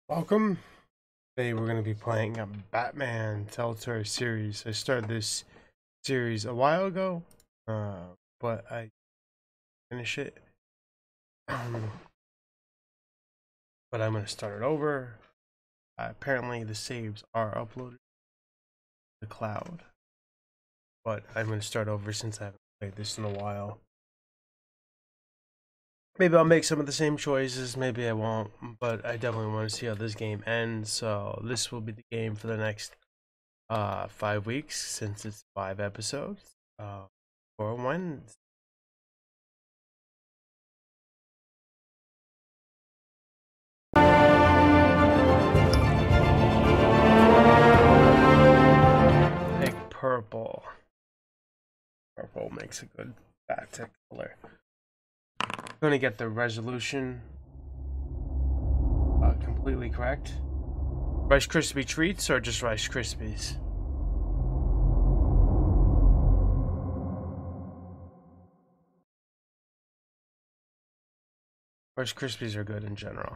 Welcome. Today we're going to be playing a Batman Telltale series. I started this series a while ago, but I finished it. But I'm going to start it over. Apparently the saves are uploaded to the cloud, but I'm going to start over since I haven't played this in a while. Maybe I'll make some of the same choices, maybe I won't, but I definitely want to see how this game ends, so this will be the game for the next 5 weeks, since it's 5 episodes, for Wednesday. Pick purple. Purple makes a good Bat color. I'm gonna get the resolution completely correct. Rice Krispie treats or just Rice Krispies? Rice Krispies are good in general.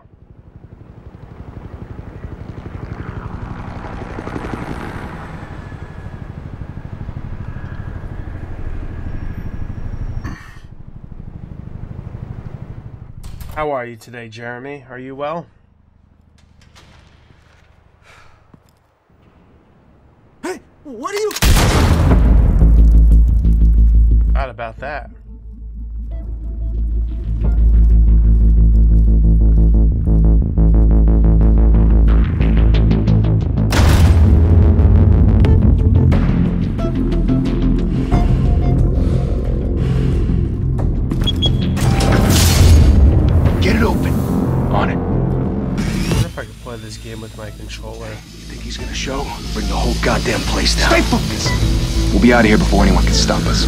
How are you today, Jeremy? Are you well? Hey, what are you? Not about that. This game with my controller. You think he's gonna show? Bring the whole goddamn place down. Stay focused! We'll be out of here before anyone can stop us.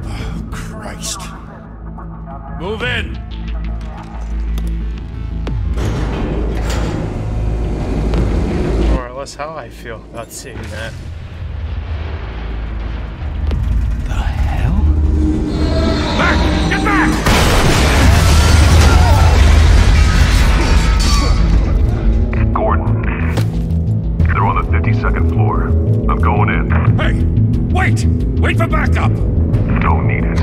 Oh, Christ. Move in! That's how I feel about seeing that. The hell? Back! Get back! Gordon, they're on the 52nd floor. I'm going in. Hey! Wait! Wait for backup! Don't need it.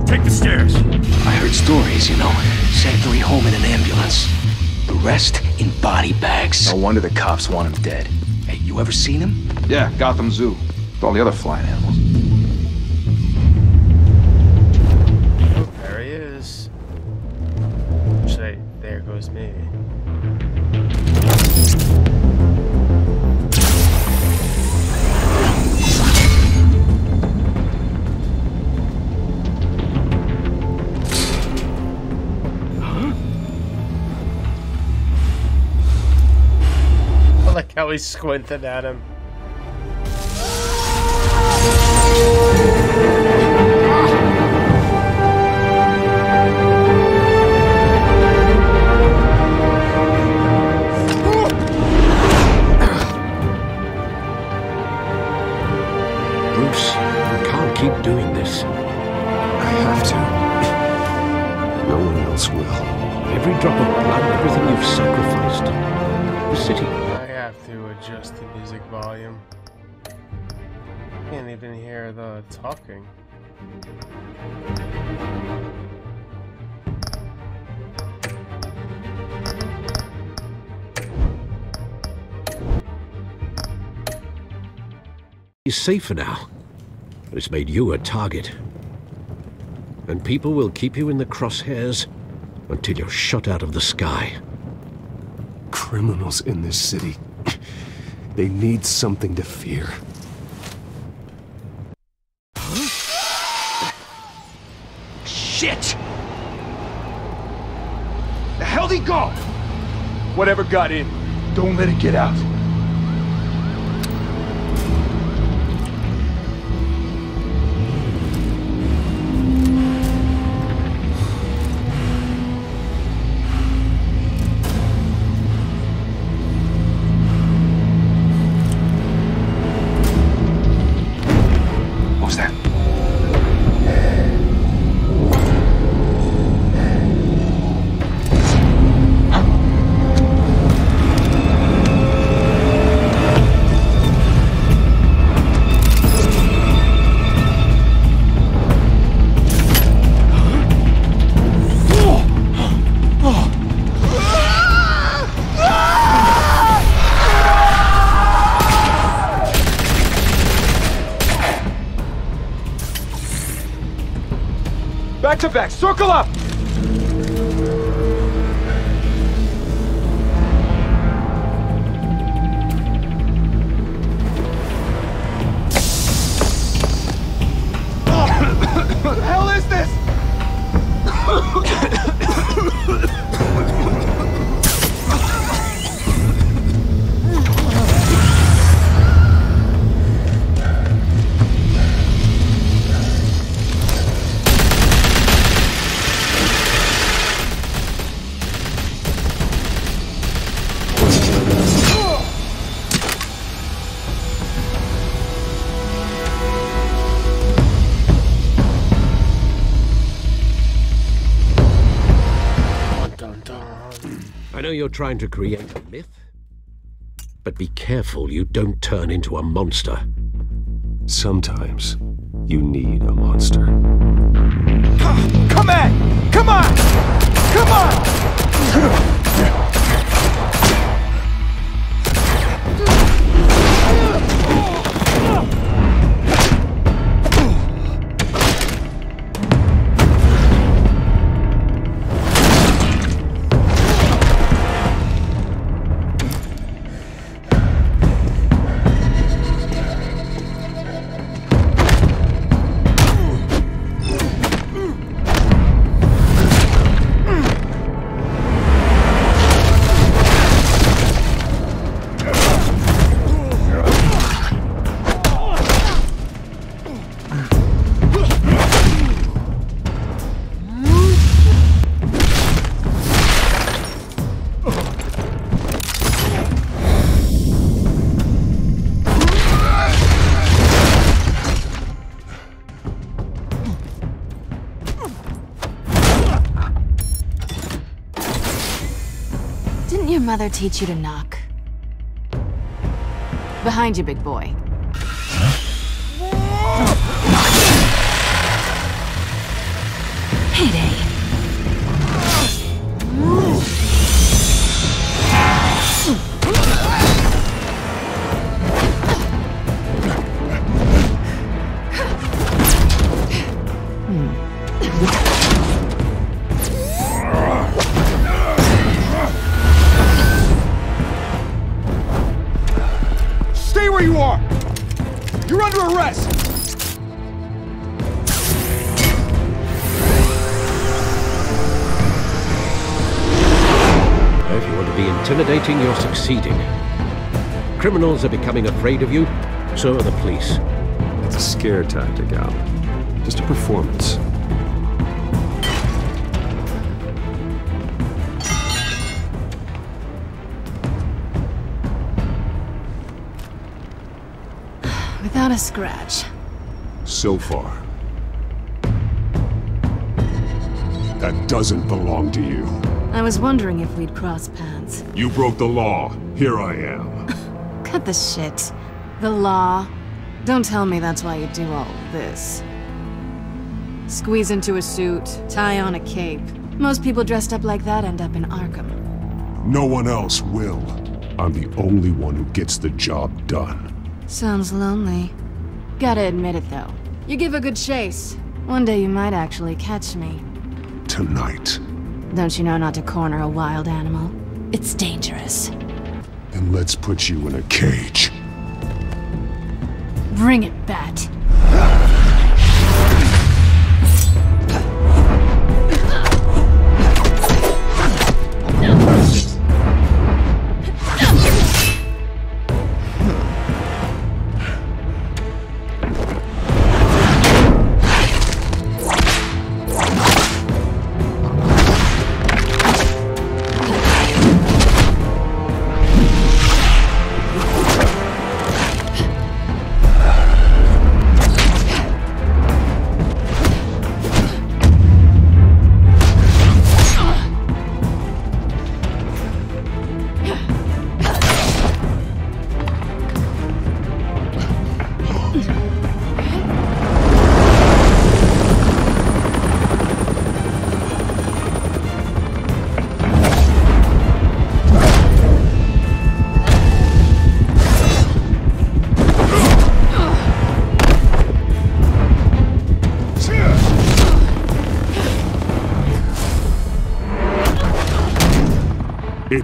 Take the stairs. I heard stories, you know. Sent Gary home in an ambulance. The rest in body bags. No wonder the cops want him dead. Hey, you ever seen him? Yeah, Gotham Zoo. With all the other flying animals. Oh, there he is. Say, there goes me. Like how he's squinting at him. Bruce, you can't keep doing this. I have to. No one else will. Every drop of blood, everything you've sacrificed. The city. I have to adjust the music volume. Can't even hear the talking. He's safer now. But it's made you a target. And people will keep you in the crosshairs until you're shot out of the sky. Criminals in this city. They need something to fear. Shit! The hell'd he go? Whatever got in, don't let it get out. back-to-back! Circle up! What the hell is this? I know you're trying to create a myth, but be careful you don't turn into a monster. Sometimes you need a monster. Come on! Come on! Come on! Didn't your mother teach you to knock? Behind you, big boy. Payday. Stay where you are! You're under arrest! If you want to be intimidating, you're succeeding. Criminals are becoming afraid of you, so are the police. It's a scare tactic, Al. Just a performance. Without a scratch. So far. That doesn't belong to you. I was wondering if we'd cross paths. You broke the law. Here I am. Cut the shit. The law. Don't tell me that's why you do all this. Squeeze into a suit, tie on a cape. Most people dressed up like that end up in Arkham. No one else will. I'm the only one who gets the job done. Sounds lonely. Gotta admit it, though. You give a good chase. One day you might actually catch me. Tonight. Don't you know not to corner a wild animal? It's dangerous. Then let's put you in a cage. Bring it, Bat.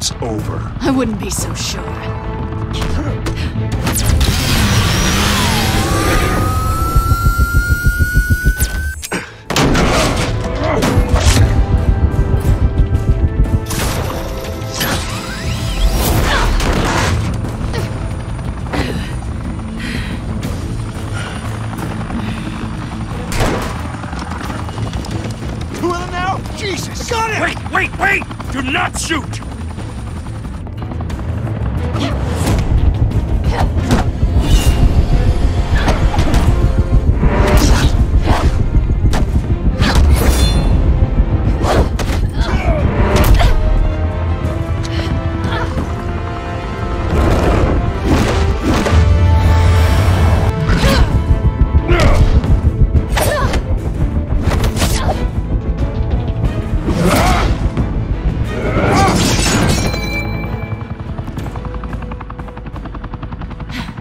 it's over. I wouldn't be so sure. Jesus! Got it! Wait! Do not shoot!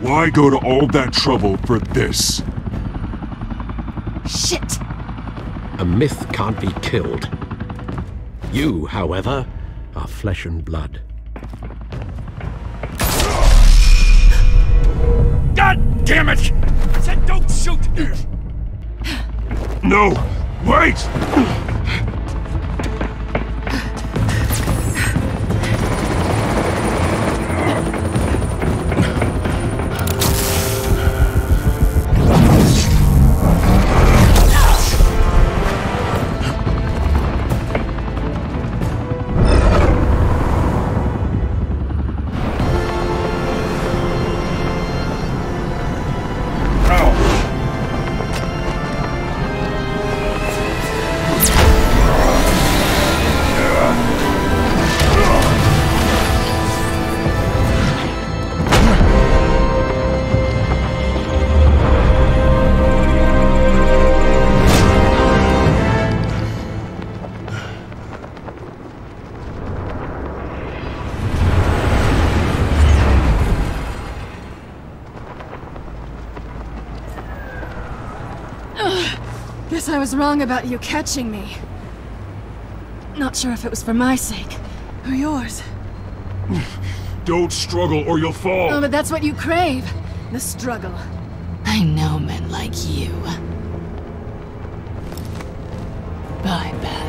Why go to all that trouble for this? Shit! A myth can't be killed. You, however, are flesh and blood. God damn it! I said don't shoot! No! Wait! Guess I was wrong about you catching me. Not sure if it was for my sake, or yours. Don't struggle or you'll fall! Oh, but that's what you crave. The struggle. I know men like you. Bye, Bat.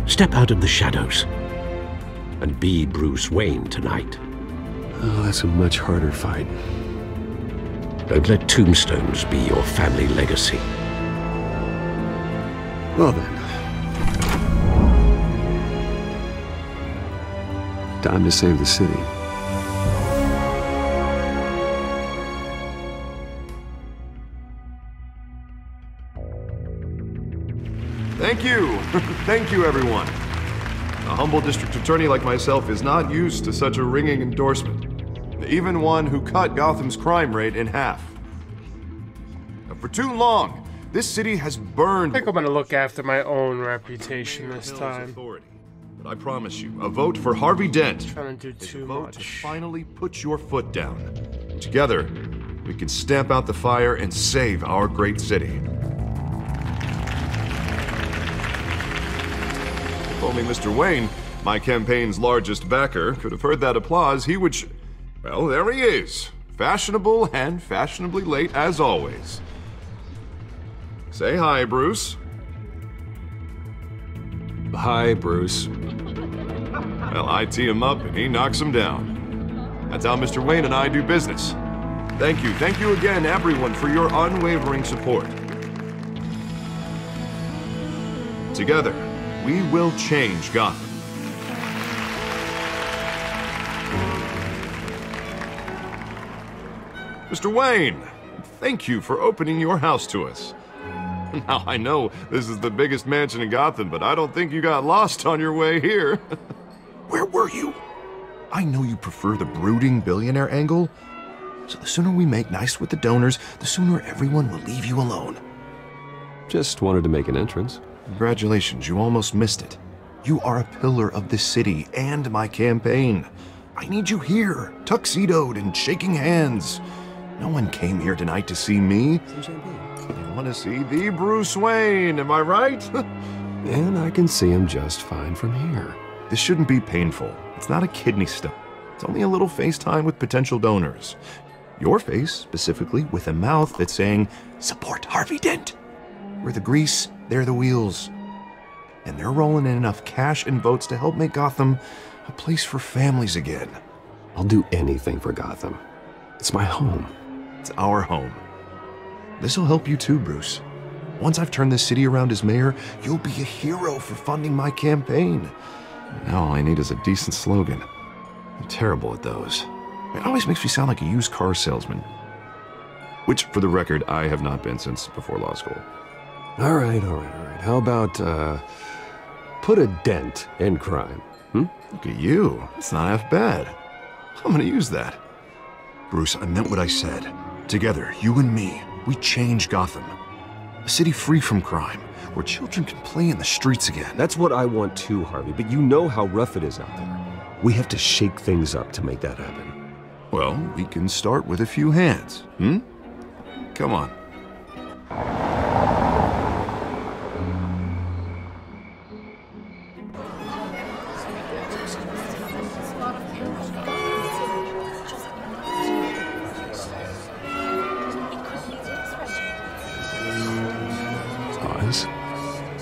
Step out of the shadows and be Bruce Wayne tonight. Oh, that's a much harder fight. Don't let tombstones be your family legacy. Well then. Time to save the city. Thank you. Thank you, everyone. A humble district attorney like myself is not used to such a ringing endorsement. Even one who cut Gotham's crime rate in half. For too long, this city has burned. I think I'm gonna look after my own reputation this time. But I promise you, a vote for Harvey Dent Trying to do too much. to finally put your foot down. Together, we can stamp out the fire and save our great city. If only Mr. Wayne, my campaign's largest backer, could have heard that applause, he would well, there he is. Fashionable and fashionably late as always. Say hi, Bruce. Hi, Bruce. Well, I tee him up and he knocks him down. That's how Mr. Wayne and I do business. Thank you again, everyone, for your unwavering support. Together, we will change Gotham. Mr. Wayne, thank you for opening your house to us. Now, I know this is the biggest mansion in Gotham, but I don't think you got lost on your way here. Where were you? I know you prefer the brooding billionaire angle, so the sooner we make nice with the donors, the sooner everyone will leave you alone. Just wanted to make an entrance. Congratulations, you almost missed it. You are a pillar of this city and my campaign. I need you here, tuxedoed and shaking hands. No one came here tonight to see me. They want to see the Bruce Wayne, am I right? And I can see him just fine from here. This shouldn't be painful. It's not a kidney stone. It's only a little FaceTime with potential donors. Your face, specifically, with a mouth that's saying, "Support Harvey Dent." We're the grease, they're the wheels. And they're rolling in enough cash and votes to help make Gotham a place for families again. I'll do anything for Gotham. It's my home. It's our home. This'll help you too, Bruce. Once I've turned this city around as mayor, you'll be a hero for funding my campaign. Now all I need is a decent slogan. I'm terrible at those. It always makes me sound like a used car salesman. Which, for the record, I have not been since before law school. All right. How about, put a dent in crime? Look at you. It's not half bad. I'm gonna use that. Bruce, I meant what I said. Together, you and me, we change Gotham. A city free from crime, where children can play in the streets again. That's what I want too, Harvey, but you know how rough it is out there. We have to shake things up to make that happen. Well, we can start with a few hands, Come on.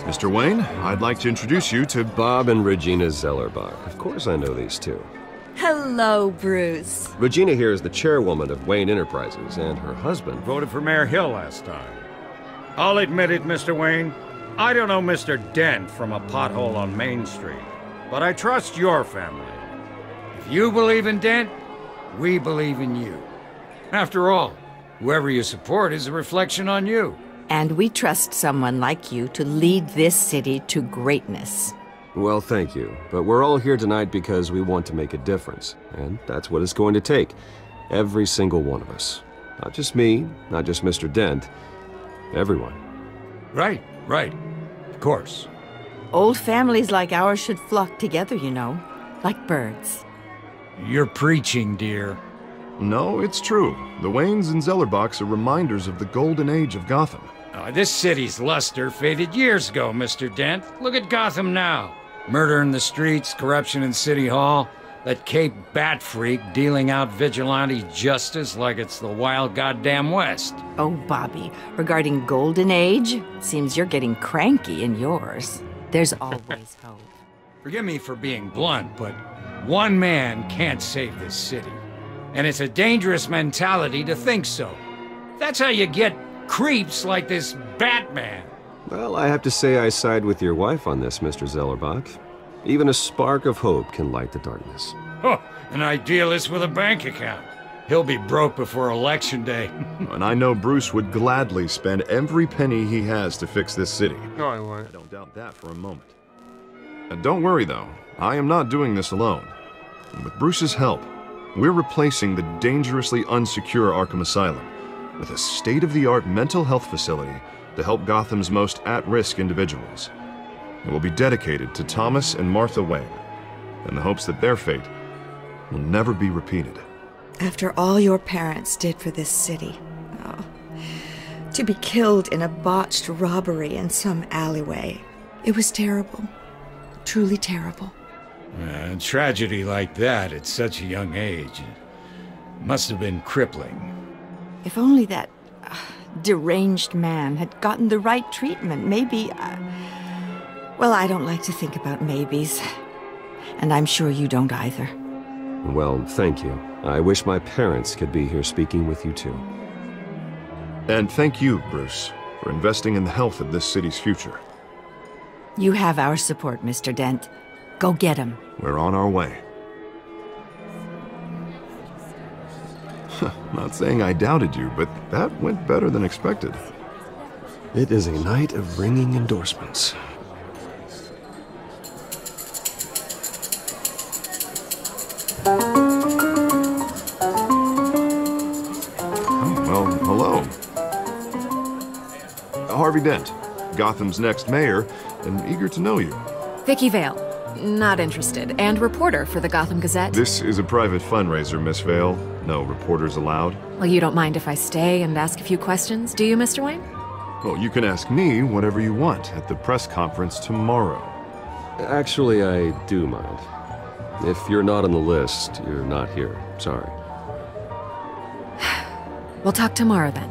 Mr. Wayne, I'd like to introduce you to Bob and Regina Zellerbach. Of course I know these two. Hello, Bruce. Regina here is the chairwoman of Wayne Enterprises, and her husband Voted for Mayor Hill last time. I'll admit it, Mr. Wayne. I don't know Mr. Dent from a pothole on Main Street, but I trust your family. If you believe in Dent, we believe in you. After all, whoever you support is a reflection on you. And we trust someone like you to lead this city to greatness. Well, thank you. But we're all here tonight because we want to make a difference. And that's what it's going to take. Every single one of us. Not just me, not just Mr. Dent. Everyone. Right. Of course. Old families like ours should flock together, you know. Like birds. You're preaching, dear. No, it's true. The Waynes and Zellerbachs are reminders of the golden age of Gotham. This city's luster faded years ago, Mr. Dent. Look at Gotham now. Murder in the streets, corruption in City Hall, that Cape Bat freak dealing out vigilante justice like it's the wild goddamn West. Oh, Bobby, regarding Golden Age, seems you're getting cranky in yours. There's always hope. Forgive me for being blunt, but one man can't save this city. And it's a dangerous mentality to think so. That's how you get creeps like this Batman. Well, I have to say I side with your wife on this, Mr. Zellerbach. Even a spark of hope can light the darkness. Oh, an idealist with a bank account. He'll be broke before Election Day. And I know Bruce would gladly spend every penny he has to fix this city. No, I won't. I don't doubt that for a moment. And don't worry, though. I am not doing this alone. And with Bruce's help, we're replacing the dangerously unsecure Arkham Asylum with a state-of-the-art mental health facility to help Gotham's most at-risk individuals. It will be dedicated to Thomas and Martha Wayne, in the hopes that their fate will never be repeated. After all your parents did for this city, to be killed in a botched robbery in some alleyway, it was terrible. Truly terrible. A tragedy like that at such a young age must have been crippling. If only that deranged man had gotten the right treatment, maybe... Well, I don't like to think about maybes. And I'm sure you don't either. Well, thank you. I wish my parents could be here speaking with you too. And thank you, Bruce, for investing in the health of this city's future. You have our support, Mr. Dent. Go get him. We're on our way. Not saying I doubted you, but that went better than expected. It is a night of ringing endorsements. Well, hello. Harvey Dent, Gotham's next mayor, and eager to know you. Vicky Vale. Not interested. And reporter for the Gotham Gazette. This is a private fundraiser, Miss Vale. No reporters allowed. Well, you don't mind if I stay and ask a few questions, do you, Mr. Wayne? Well, you can ask me whatever you want at the press conference tomorrow. Actually, I do mind. If you're not on the list, you're not here. Sorry. We'll talk tomorrow then.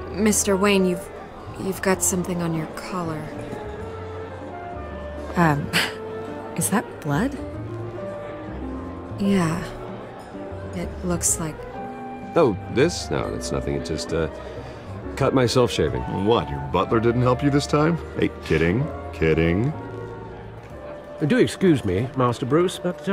Mr. Wayne, you've got something on your collar. Is that blood? Yeah. It looks like... Oh, this? No, it's nothing. It just, cut myself shaving. What, your butler didn't help you this time? Hey, kidding. Do excuse me, Master Bruce, but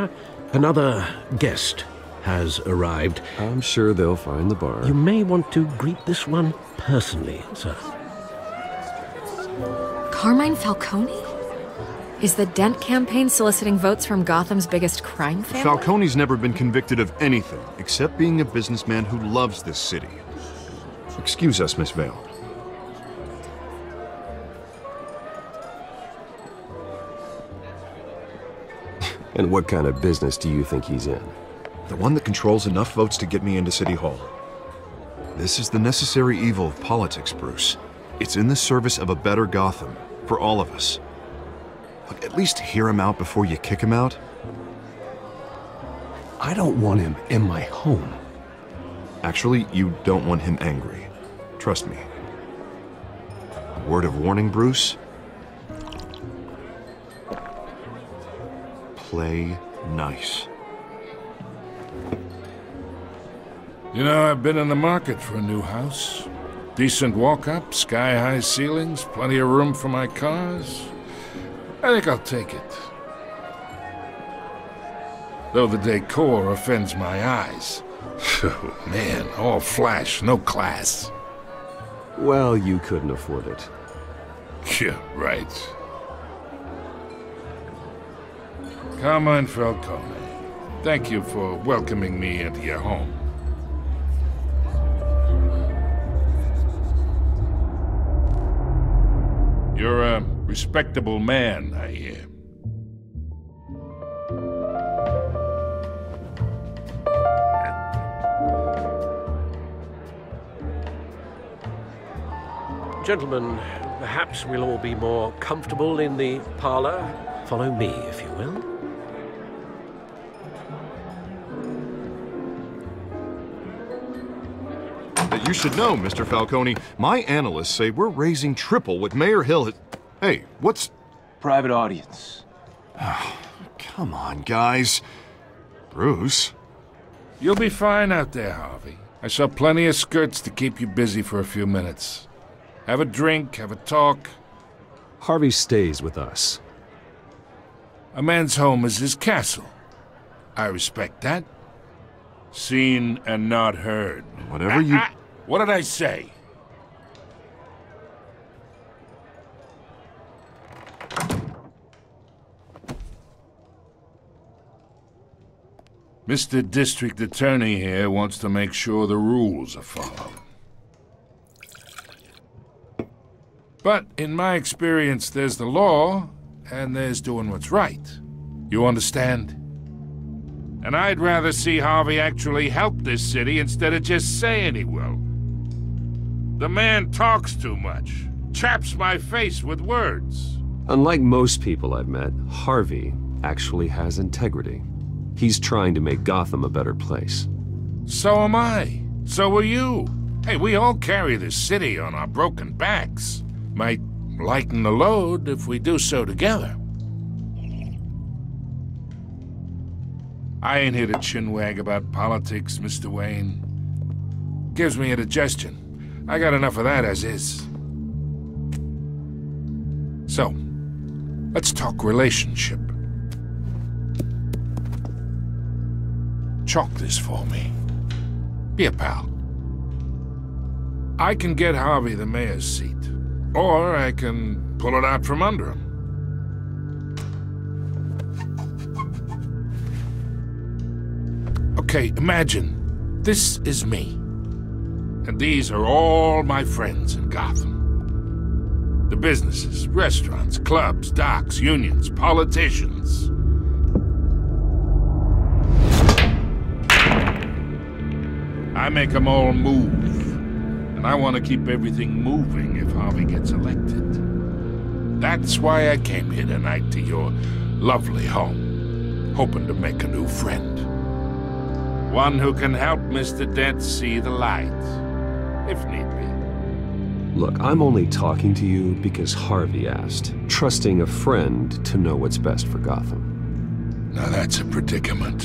another guest has arrived. I'm sure they'll find the bar. You may want to greet this one personally, sir. Carmine Falcone? Is the Dent campaign soliciting votes from Gotham's biggest crime family? Falcone's never been convicted of anything, except being a businessman who loves this city. Excuse us, Miss Vale. And what kind of business do you think he's in? The one that controls enough votes to get me into City Hall. This is the necessary evil of politics, Bruce. It's in the service of a better Gotham, for all of us. Look, at least hear him out before you kick him out. I don't want him in my home. Actually, you don't want him angry. Trust me. A word of warning, Bruce. Play nice. You know, I've been in the market for a new house. Decent walk-up, sky-high ceilings, plenty of room for my cars. I think I'll take it. Though the decor offends my eyes. Oh, man, all flash, no class. Well, you couldn't afford it. Yeah, right. Carmine Falcone, thank you for welcoming me into your home. You're a respectable man, I hear. Gentlemen, perhaps we'll all be more comfortable in the parlor. Follow me, if you will. You should know, Mr. Falcone, my analysts say we're raising triple what Mayor Hill has... Hey, what's... Private audience. Come on, guys. Bruce? You'll be fine out there, Harvey. I saw plenty of skirts to keep you busy for a few minutes. Have a drink, have a talk. Harvey stays with us. A man's home is his castle. I respect that. Seen and not heard. Whatever you... What did I say? Mr. District Attorney here wants to make sure the rules are followed. But in my experience, there's the law, and there's doing what's right. You understand? And I'd rather see Harvey actually help this city instead of just saying he will. The man talks too much, chaps my face with words. Unlike most people I've met, Harvey actually has integrity. He's trying to make Gotham a better place. So am I. So are you. Hey, we all carry this city on our broken backs. Might lighten the load if we do so together. I ain't here to chinwag about politics, Mr. Wayne. Gives me indigestion. I got enough of that as is. So, let's talk relationship. Chalk this for me. Be a pal. I can get Harvey the mayor's seat, or I can pull it out from under him. Okay, imagine this is me. And these are all my friends in Gotham. The businesses, restaurants, clubs, docks, unions, politicians. I make them all move. And I want to keep everything moving if Harvey gets elected. That's why I came here tonight to your lovely home, hoping to make a new friend. One who can help Mr. Dent see the light, if need be. Look, I'm only talking to you because Harvey asked, trusting a friend to know what's best for Gotham. Now that's a predicament.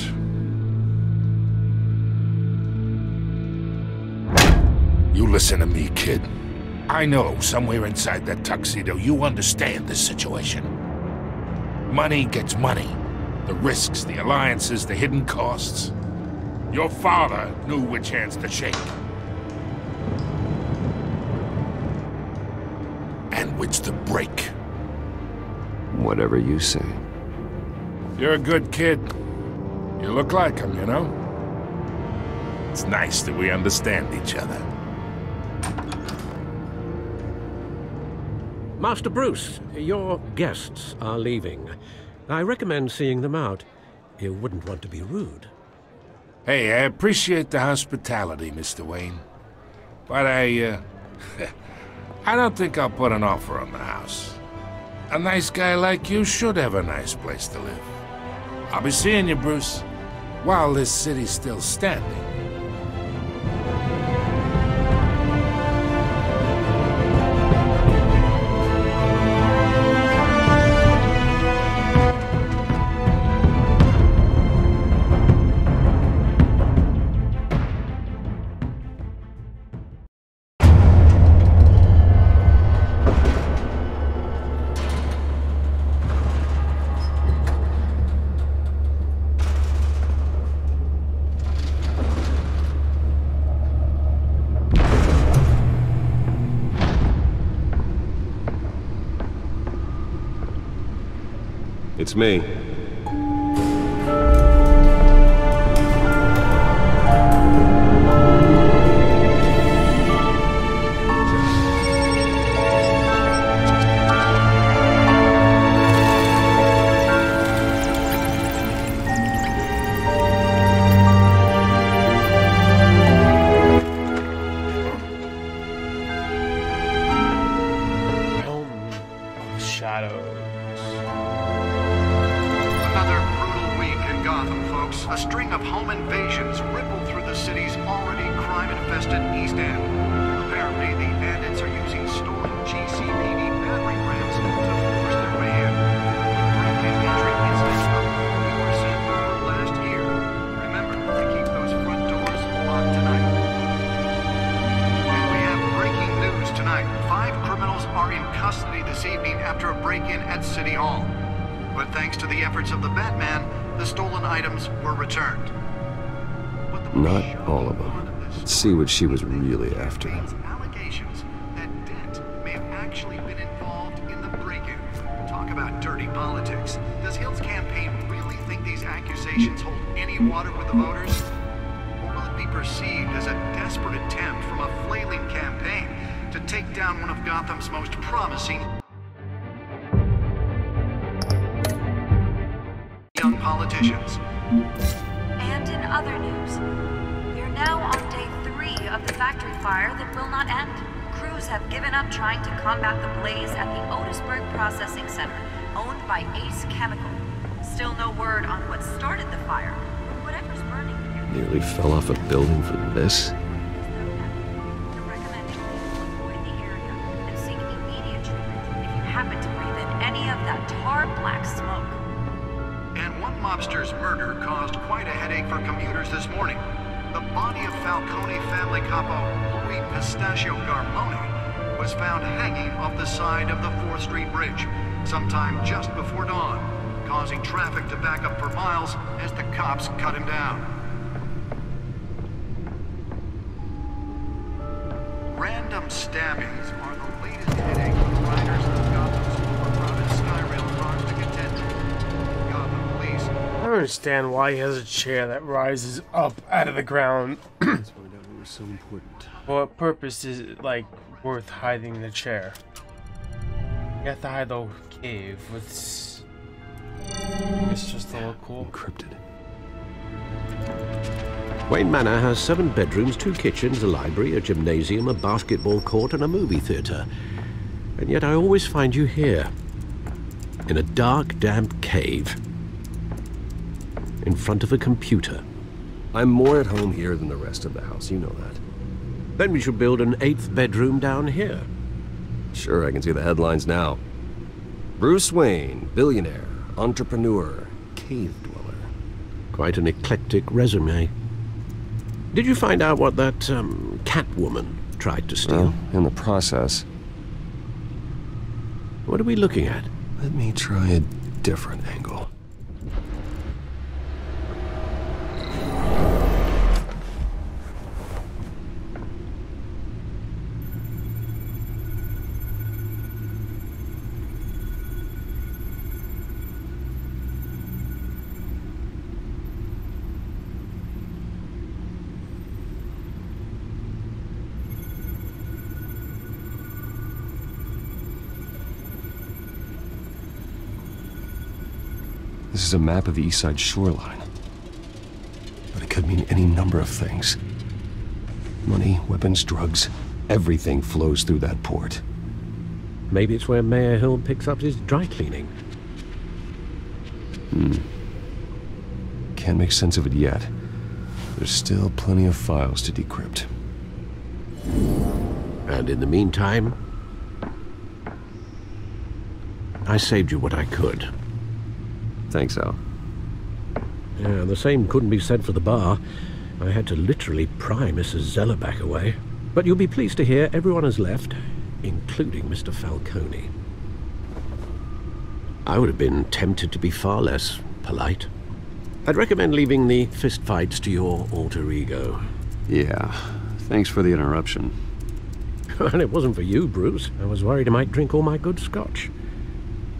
You listen to me, kid. I know somewhere inside that tuxedo you understand this situation. Money gets money. The risks, the alliances, the hidden costs. Your father knew which hands to shake. And which to break. Whatever you say. You're a good kid. You look like him, you know? It's nice that we understand each other. Master Bruce, your guests are leaving. I recommend seeing them out. You wouldn't want to be rude. Hey, I appreciate the hospitality, Mr. Wayne. But I don't think I'll put an offer on the house. A nice guy like you should have a nice place to live. I'll be seeing you, Bruce, while this city's still standing. It's me. A string of home invasions rippled through the city's already crime-infested East End. Apparently, the bandits are using stolen GCPD battering rams to force their way in. The break-in entry incident up 40% over last year. Remember to keep those front doors locked tonight. And we have breaking news tonight. 5 criminals are in custody this evening after a break-in at City Hall. But thanks to the efforts of the Batman, the stolen items were returned. Not all of them. Let's see what she was really after. Allegations that Dent may have actually been involved in the break-in. Talk about dirty politics. Does Hill's campaign really think these accusations hold any water with the voters? Or will it be perceived as a desperate attempt from a flailing campaign to take down one of Gotham's most promising young politicians? And in other news, we're now on day 3 of the factory fire that will not end. Crews have given up trying to combat the blaze at the Otisburg Processing Center, owned by Ace Chemical. Still no word on what started the fire, or whatever's burning. Nearly fell off a building for this. Avoid the area and seek immediate treatment if you happen to breathe in any of that tar black smoke. And one mobster's murder caused quite a headache for commuters this morning. The body of Falcone family capo Louis Pistachio Garmone was found hanging off the side of the 4th Street Bridge sometime just before dawn, causing traffic to back up for miles as the cops cut him down. Random stabbings are the latest headache for the riders of Gotham's overcrowded Skyrail cars to contend with. I don't understand why he has a chair that rises up out of the ground. Let's find out what was so important. For what purpose is it, like, worth hiding the chair? You have to hide the cave. It's just a little cool. Encrypted. Wayne Manor has 7 bedrooms, 2 kitchens, a library, a gymnasium, a basketball court, and a movie theater. And yet I always find you here, in a dark, damp cave, in front of a computer. I'm more at home here than the rest of the house, you know that. Then we should build an 8th bedroom down here. Sure, I can see the headlines now. Bruce Wayne, billionaire, entrepreneur, cave dweller. Quite an eclectic resume. Did you find out what that, Catwoman tried to steal? Well, in the process. What are we looking at? Let me try a different angle. This is a map of the East Side shoreline. But it could mean any number of things. Money, weapons, drugs, everything flows through that port. Maybe it's where Mayor Hill picks up his dry cleaning. Can't make sense of it yet. There's still plenty of files to decrypt. And in the meantime, I saved you what I could. Thanks, Al. Yeah, the same couldn't be said for the bar. I had to literally pry Mrs. Zellerback away. But you'll be pleased to hear everyone has left, including Mr. Falcone. I would have been tempted to be far less polite. I'd recommend leaving the fistfights to your alter ego. Yeah, thanks for the interruption. And it wasn't for you, Bruce. I was worried I might drink all my good scotch.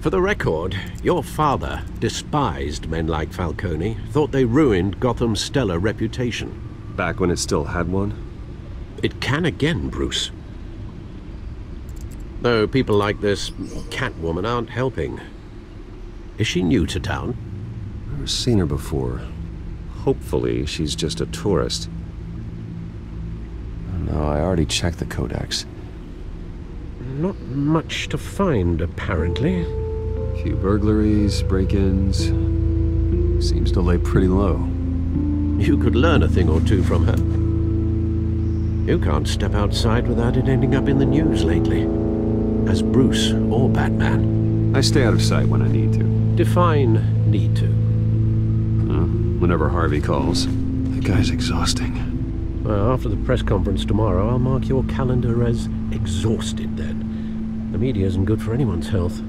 For the record, your father despised men like Falcone, thought they ruined Gotham's stellar reputation. Back when it still had one? It can again, Bruce. Though people like this Catwoman aren't helping. Is she new to town? Never seen her before. Hopefully, she's just a tourist. No, I already checked the codex. Not much to find, apparently. Few burglaries, break-ins. Seems to lay pretty low. You could learn a thing or two from her. You can't step outside without it ending up in the news lately. As Bruce or Batman. I stay out of sight when I need to. Define need to. Whenever Harvey calls. That guy's exhausting. Well, after the press conference tomorrow, I'll mark your calendar as exhausted then. The media isn't good for anyone's health.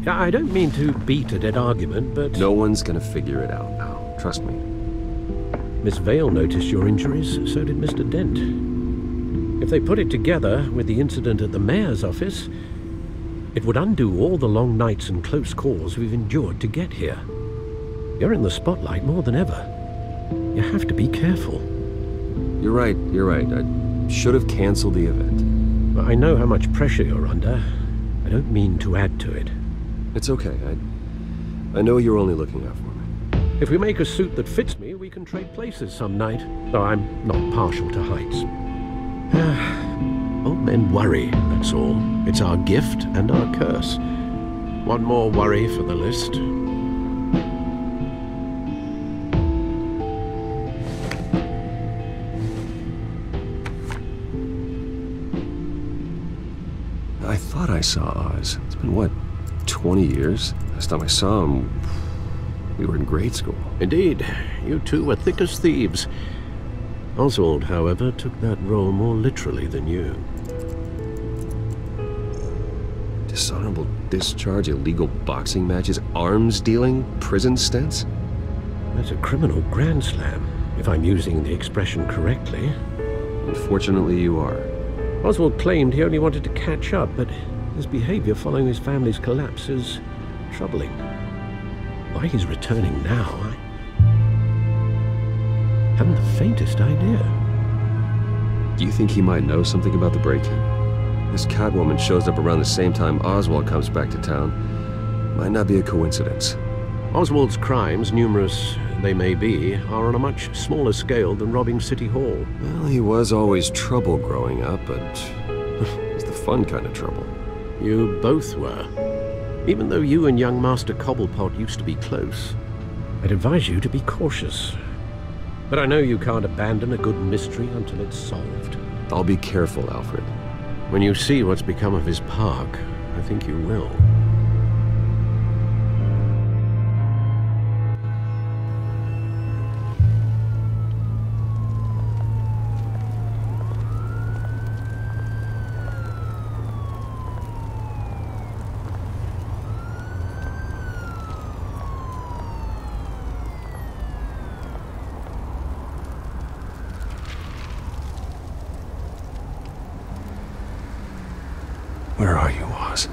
I don't mean to beat a dead argument, but... No one's gonna figure it out now. Trust me. Miss Vale noticed your injuries, so did Mr. Dent. If they put it together with the incident at the mayor's office, it would undo all the long nights and close calls we've endured to get here. You're in the spotlight more than ever. You have to be careful. You're right. I should have canceled the event. I know how much pressure you're under. I don't mean to add to it. It's okay. I know you're only looking out for me. If we make a suit that fits me, we can trade places some night. Though I'm not partial to heights. Old men worry, that's all. It's our gift and our curse. One more worry for the list. I thought I saw Oz. It's been, what, 20 years? Last time I saw him, we were in grade school. Indeed. You two were thick as thieves. Oswald, however, took that role more literally than you. Dishonorable discharge, illegal boxing matches, arms dealing, prison stints? That's a criminal grand slam, if I'm using the expression correctly. Unfortunately, you are. Oswald claimed he only wanted to catch up, but his behavior following his family's collapse is troubling. Why he's returning now, I haven't the faintest idea. Do you think he might know something about the break-in? This Catwoman shows up around the same time Oswald comes back to town. Might not be a coincidence. Oswald's crimes, numerous they may be, are on a much smaller scale than robbing City Hall. Well, he was always trouble growing up, but it's the fun kind of trouble. You both were. Even though you and young Master Cobblepot used to be close, I'd advise you to be cautious. But I know you can't abandon a good mystery until it's solved. I'll be careful, Alfred. When you see what's become of his park, I think you will. Where are you, Oz?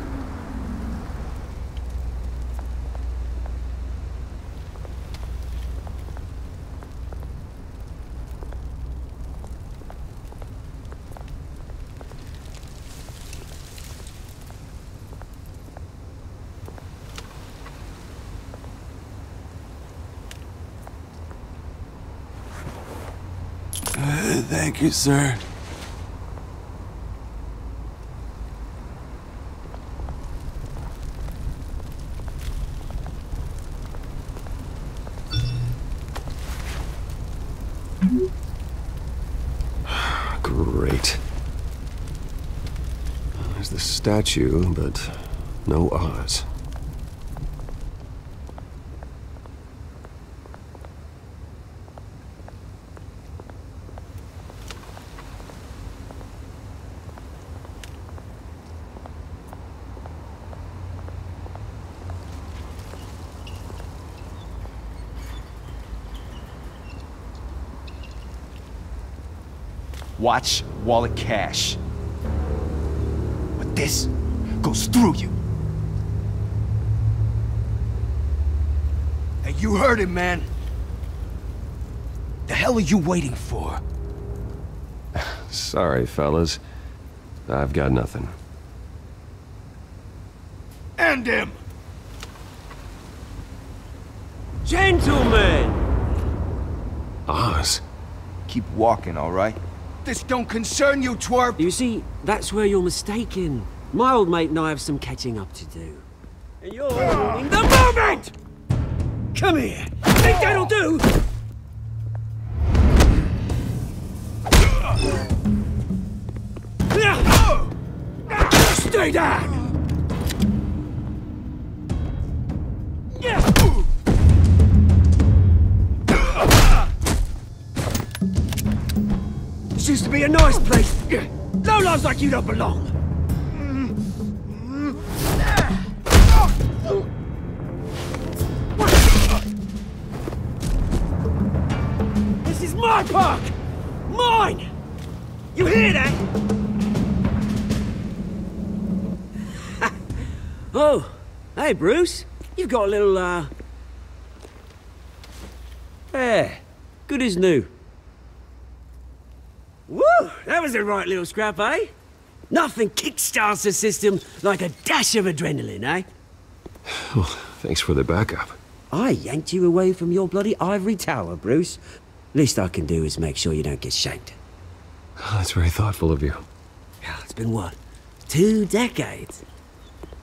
Thank you, sir. Great. There's the statue, but no Oz. Watch wallet cash. But this goes through you. Hey, you heard it, man. The hell are you waiting for? Sorry, fellas. I've got nothing. End him! Gentlemen! Oz? Keep walking, all right? This don't concern you, twerp! You see, that's where you're mistaken. My old mate and I have some catching up to do. And you're ruining the moment! Come here! Think that'll do? Stay down! This used to be a nice place. No lives like you don't belong. This is my park! Mine! You hear that? Oh, hey Bruce. You've got a little, There. Good as new. Woo! That was a right little scrap, eh? Nothing kickstarts the system like a dash of adrenaline, eh? Well, thanks for the backup. I yanked you away from your bloody ivory tower, Bruce. Least I can do is make sure you don't get shanked. That's very thoughtful of you. It's been what? 2 decades?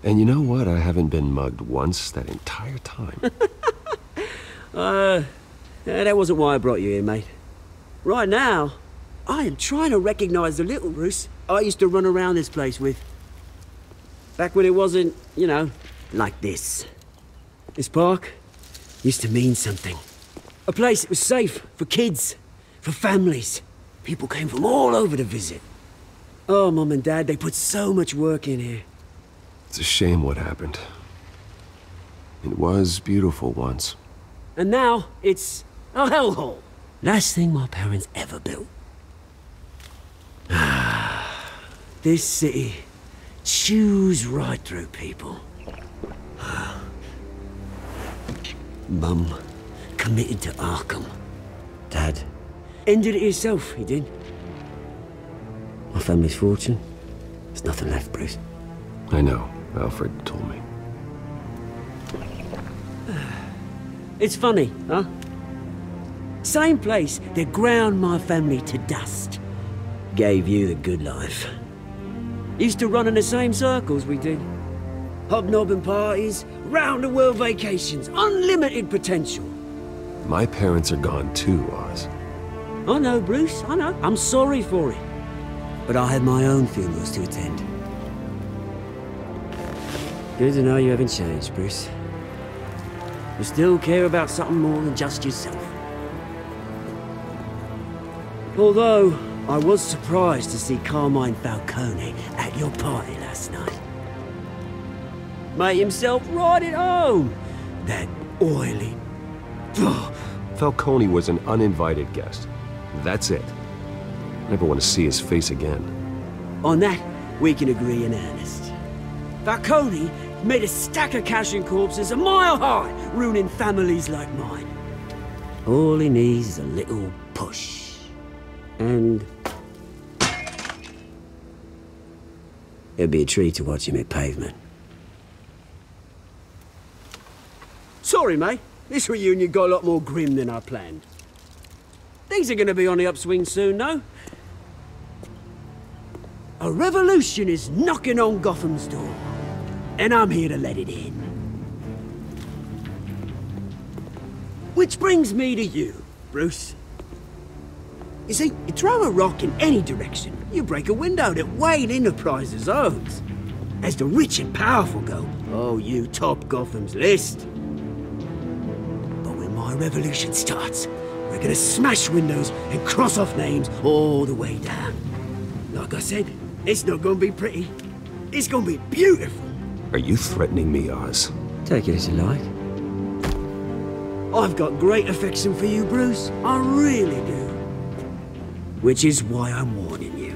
And you know what? I haven't been mugged once that entire time. That wasn't why I brought you here, mate. Right now, I am trying to recognize the little Bruce I used to run around this place with. Back when it wasn't, you know, like this. This park used to mean something. A place that was safe for kids, for families. People came from all over to visit. Oh, Mum and Dad, they put so much work in here. It's a shame what happened. It was beautiful once. And now, it's a hellhole. Last thing my parents ever built. This city chews right through people. Mum committed to Arkham. Dad ended it himself, he did. My family's fortune There's nothing left, Bruce. I know. Alfred told me. It's funny, huh? Same place that ground my family to dust. Gave you the good life. Used to run in the same circles we did. Hobnobbing parties, round-the-world vacations, unlimited potential. My parents are gone too, Oz. I know, Bruce, I know. I'm sorry for it. But I had my own funerals to attend. Good to know you haven't changed, Bruce. You still care about something more than just yourself. Although, I was surprised to see Carmine Falcone at your party last night. Made himself right at home. That oily... Falcone was an uninvited guest. That's it. Never want to see his face again. On that, we can agree in earnest. Falcone made a stack of cash and corpses a mile high, ruining families like mine. All he needs is a little push. And... it'd be a treat to watch him hit pavement. Sorry, mate. This reunion got a lot more grim than I planned. Things are gonna be on the upswing soon, no? A revolution is knocking on Gotham's door. And I'm here to let it in. Which brings me to you, Bruce. You see, you throw a rock in any direction, you break a window that Wayne Enterprises owns. As the rich and powerful go, oh, you top Gotham's list. But when my revolution starts, we're gonna smash windows and cross off names all the way down. Like I said, it's not gonna be pretty. It's gonna be beautiful. Are you threatening me, Oz? Take it as you like. I've got great affection for you, Bruce. I really do. Which is why I'm warning you.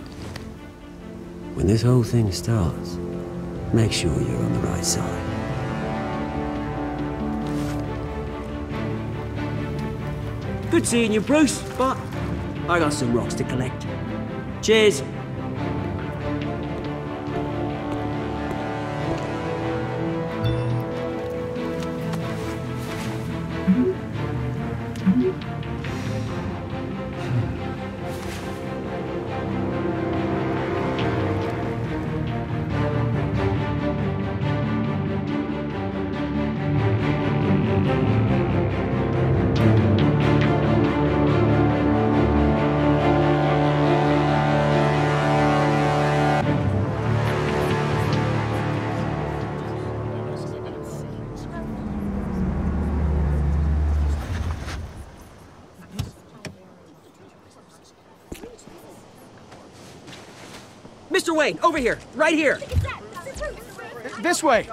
When this whole thing starts, make sure you're on the right side. Good seeing you, Bruce, but I got some rocks to collect. Cheers. Mr. Wayne, over here, right here. This way.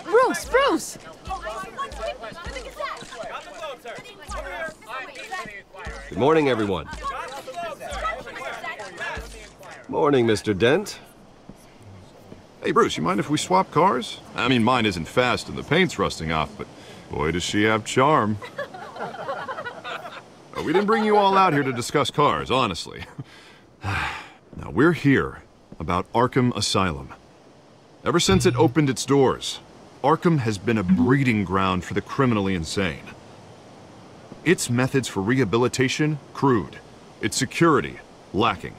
Bruce! Good morning, everyone. Morning, Mr. Dent. Hey, Bruce, you mind if we swap cars? I mean, mine isn't fast and the paint's rusting off, but boy, does she have charm. We didn't bring you all out here to discuss cars, honestly. Now, we're here about Arkham Asylum. Ever since it opened its doors, Arkham has been a breeding ground for the criminally insane. Its methods for rehabilitation, crude. Its security, lacking.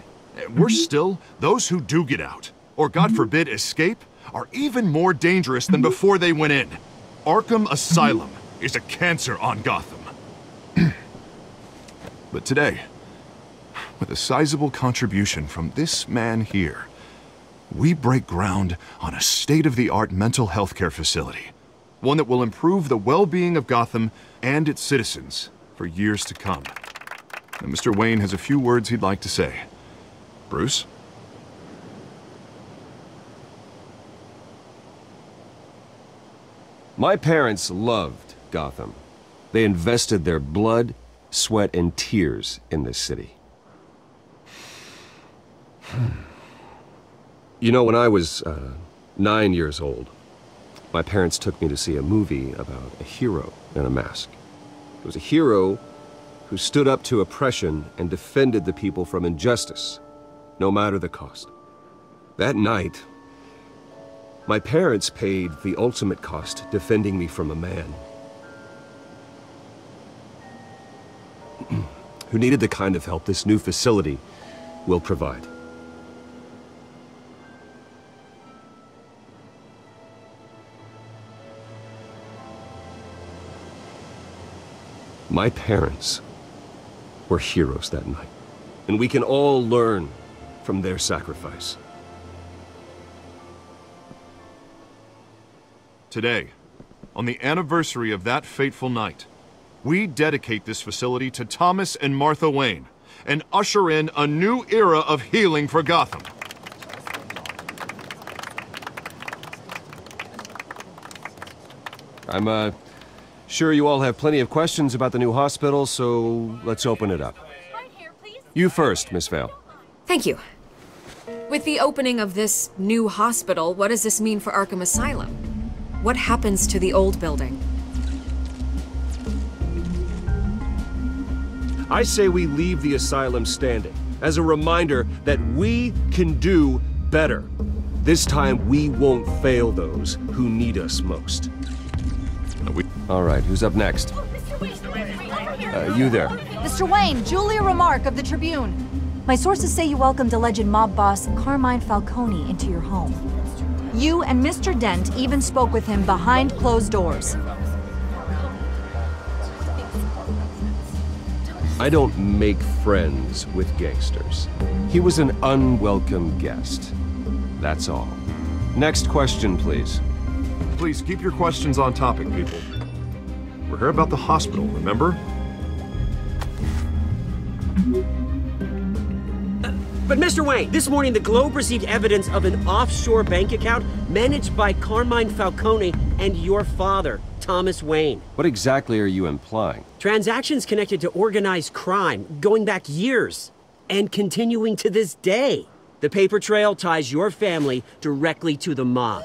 Worse still, those who do get out, or God forbid escape, are even more dangerous than before they went in. Arkham Asylum is a cancer on Gotham. But today, with a sizable contribution from this man here, we break ground on a state-of-the-art mental health care facility. One that will improve the well-being of Gotham and its citizens for years to come. And Mr. Wayne has a few words he'd like to say. Bruce? My parents loved Gotham. They invested their blood, sweat, and tears in this city. You know, when I was 9 years old, my parents took me to see a movie about a hero in a mask. It was a hero who stood up to oppression and defended the people from injustice. no matter the cost. That night, my parents paid the ultimate cost defending me from a man who needed the kind of help this new facility will provide. My parents were heroes that night, and we can all learn from their sacrifice. Today, on the anniversary of that fateful night, we dedicate this facility to Thomas and Martha Wayne and usher in a new era of healing for Gotham. I'm, sure you all have plenty of questions about the new hospital, so let's open it up. You first, Miss Vale. Thank you. With the opening of this new hospital, what does this mean for Arkham Asylum? What happens to the old building? I say we leave the asylum standing, as a reminder that we can do better. This time, we won't fail those who need us most. All right, who's up next? You there. Mr. Wayne, Julia Remark of the Tribune. My sources say you welcomed alleged mob boss Carmine Falcone into your home. You and Mr. Dent even spoke with him behind closed doors. I don't make friends with gangsters. He was an unwelcome guest. That's all. Next question, please. Please keep your questions on topic, people. We're here about the hospital, remember? But Mr. Wayne, this morning the Globe received evidence of an offshore bank account managed by Carmine Falcone and your father, Thomas Wayne. What exactly are you implying? Transactions connected to organized crime, going back years, and continuing to this day. The paper trail ties your family directly to the mob.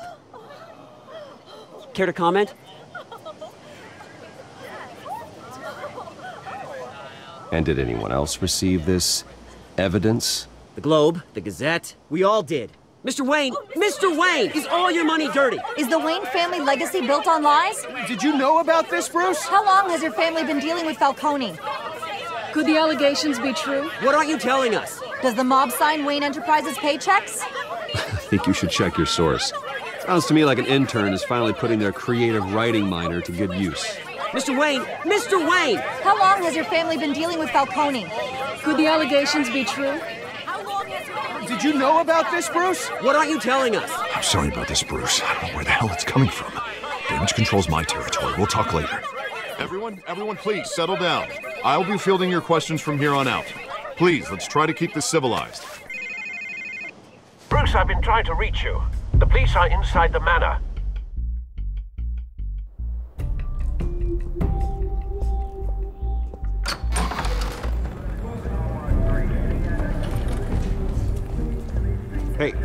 Care to comment? And did anyone else receive this evidence? The Globe, the Gazette, we all did. Mr. Wayne, is all your money dirty? Is the Wayne family legacy built on lies? Did you know about this, Bruce? How long has your family been dealing with Falcone? Could the allegations be true? What aren't you telling us? Does the mob sign Wayne Enterprises paychecks? I think you should check your source. Sounds to me like an intern is finally putting their creative writing minor to good use. Mr. Wayne! How long has your family been dealing with Falcone? Could the allegations be true? Did you know about this, Bruce? What aren't you telling us? I'm sorry about this, Bruce. I don't know where the hell it's coming from. Damage control's my territory. We'll talk later. Everyone, please settle down. I'll be fielding your questions from here on out. Please, let's try to keep this civilized. Bruce, I've been trying to reach you. The police are inside the manor.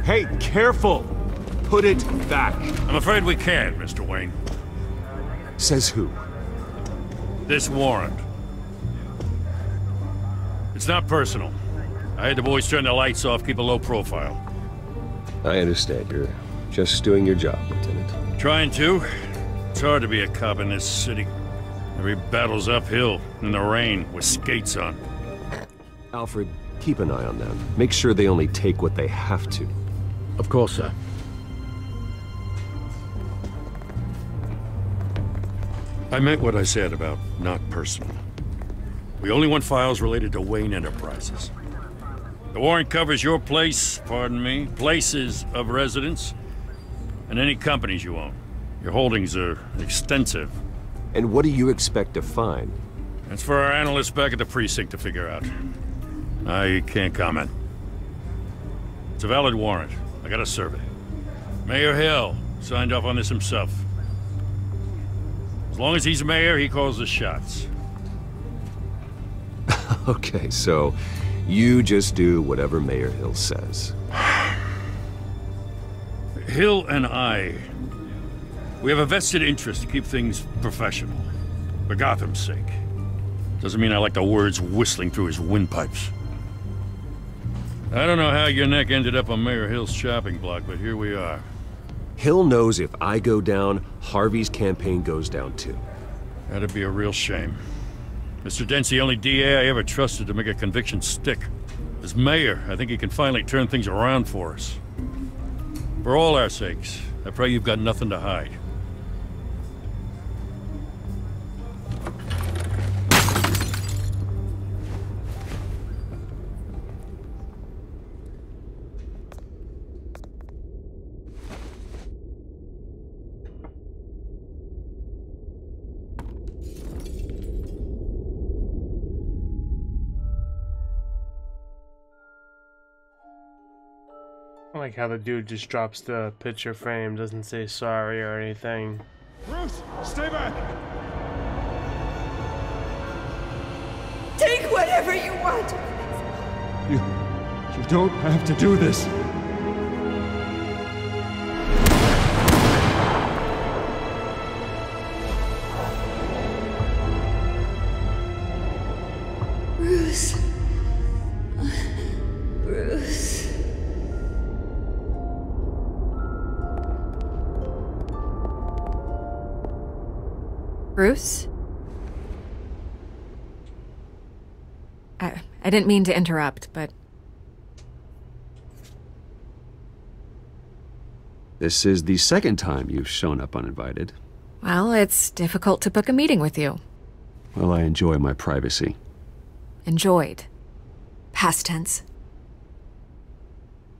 Hey, careful! Put it back. I'm afraid we can't, Mr. Wayne. Says who? This warrant. It's not personal. I had the boys turn the lights off, keep a low profile. I understand. You're just doing your job, Lieutenant. Trying to. It's hard to be a cop in this city. Every battle's uphill, in the rain, with skates on. Alfred, keep an eye on them. Make sure they only take what they have to. Of course, sir. I meant what I said about not personal. We only want files related to Wayne Enterprises. The warrant covers your place, pardon me, places of residence, and any companies you own. Your holdings are extensive. And what do you expect to find? That's for our analysts back at the precinct to figure out. I can't comment. It's a valid warrant. I got a survey. Mayor Hill signed off on this himself. As long as he's mayor, he calls the shots. Okay, so you just do whatever Mayor Hill says. Hill and I, we have a vested interest to keep things professional. For Gotham's sake. Doesn't mean I like the words whistling through his windpipes. I don't know how your neck ended up on Mayor Hill's shopping block, but here we are. Hill knows if I go down, Harvey's campaign goes down too. That'd be a real shame. Mr. Dent's the only DA I ever trusted to make a conviction stick. As mayor, I think he can finally turn things around for us. For all our sakes, I pray you've got nothing to hide. I like how the dude just drops the picture frame, doesn't say sorry or anything. Bruce, stay back! Take whatever you want! You don't have to do this. Bruce. Bruce. Bruce? I didn't mean to interrupt, but... This is the second time you've shown up uninvited. Well, it's difficult to book a meeting with you. Well, I enjoy my privacy. Enjoyed. Past tense.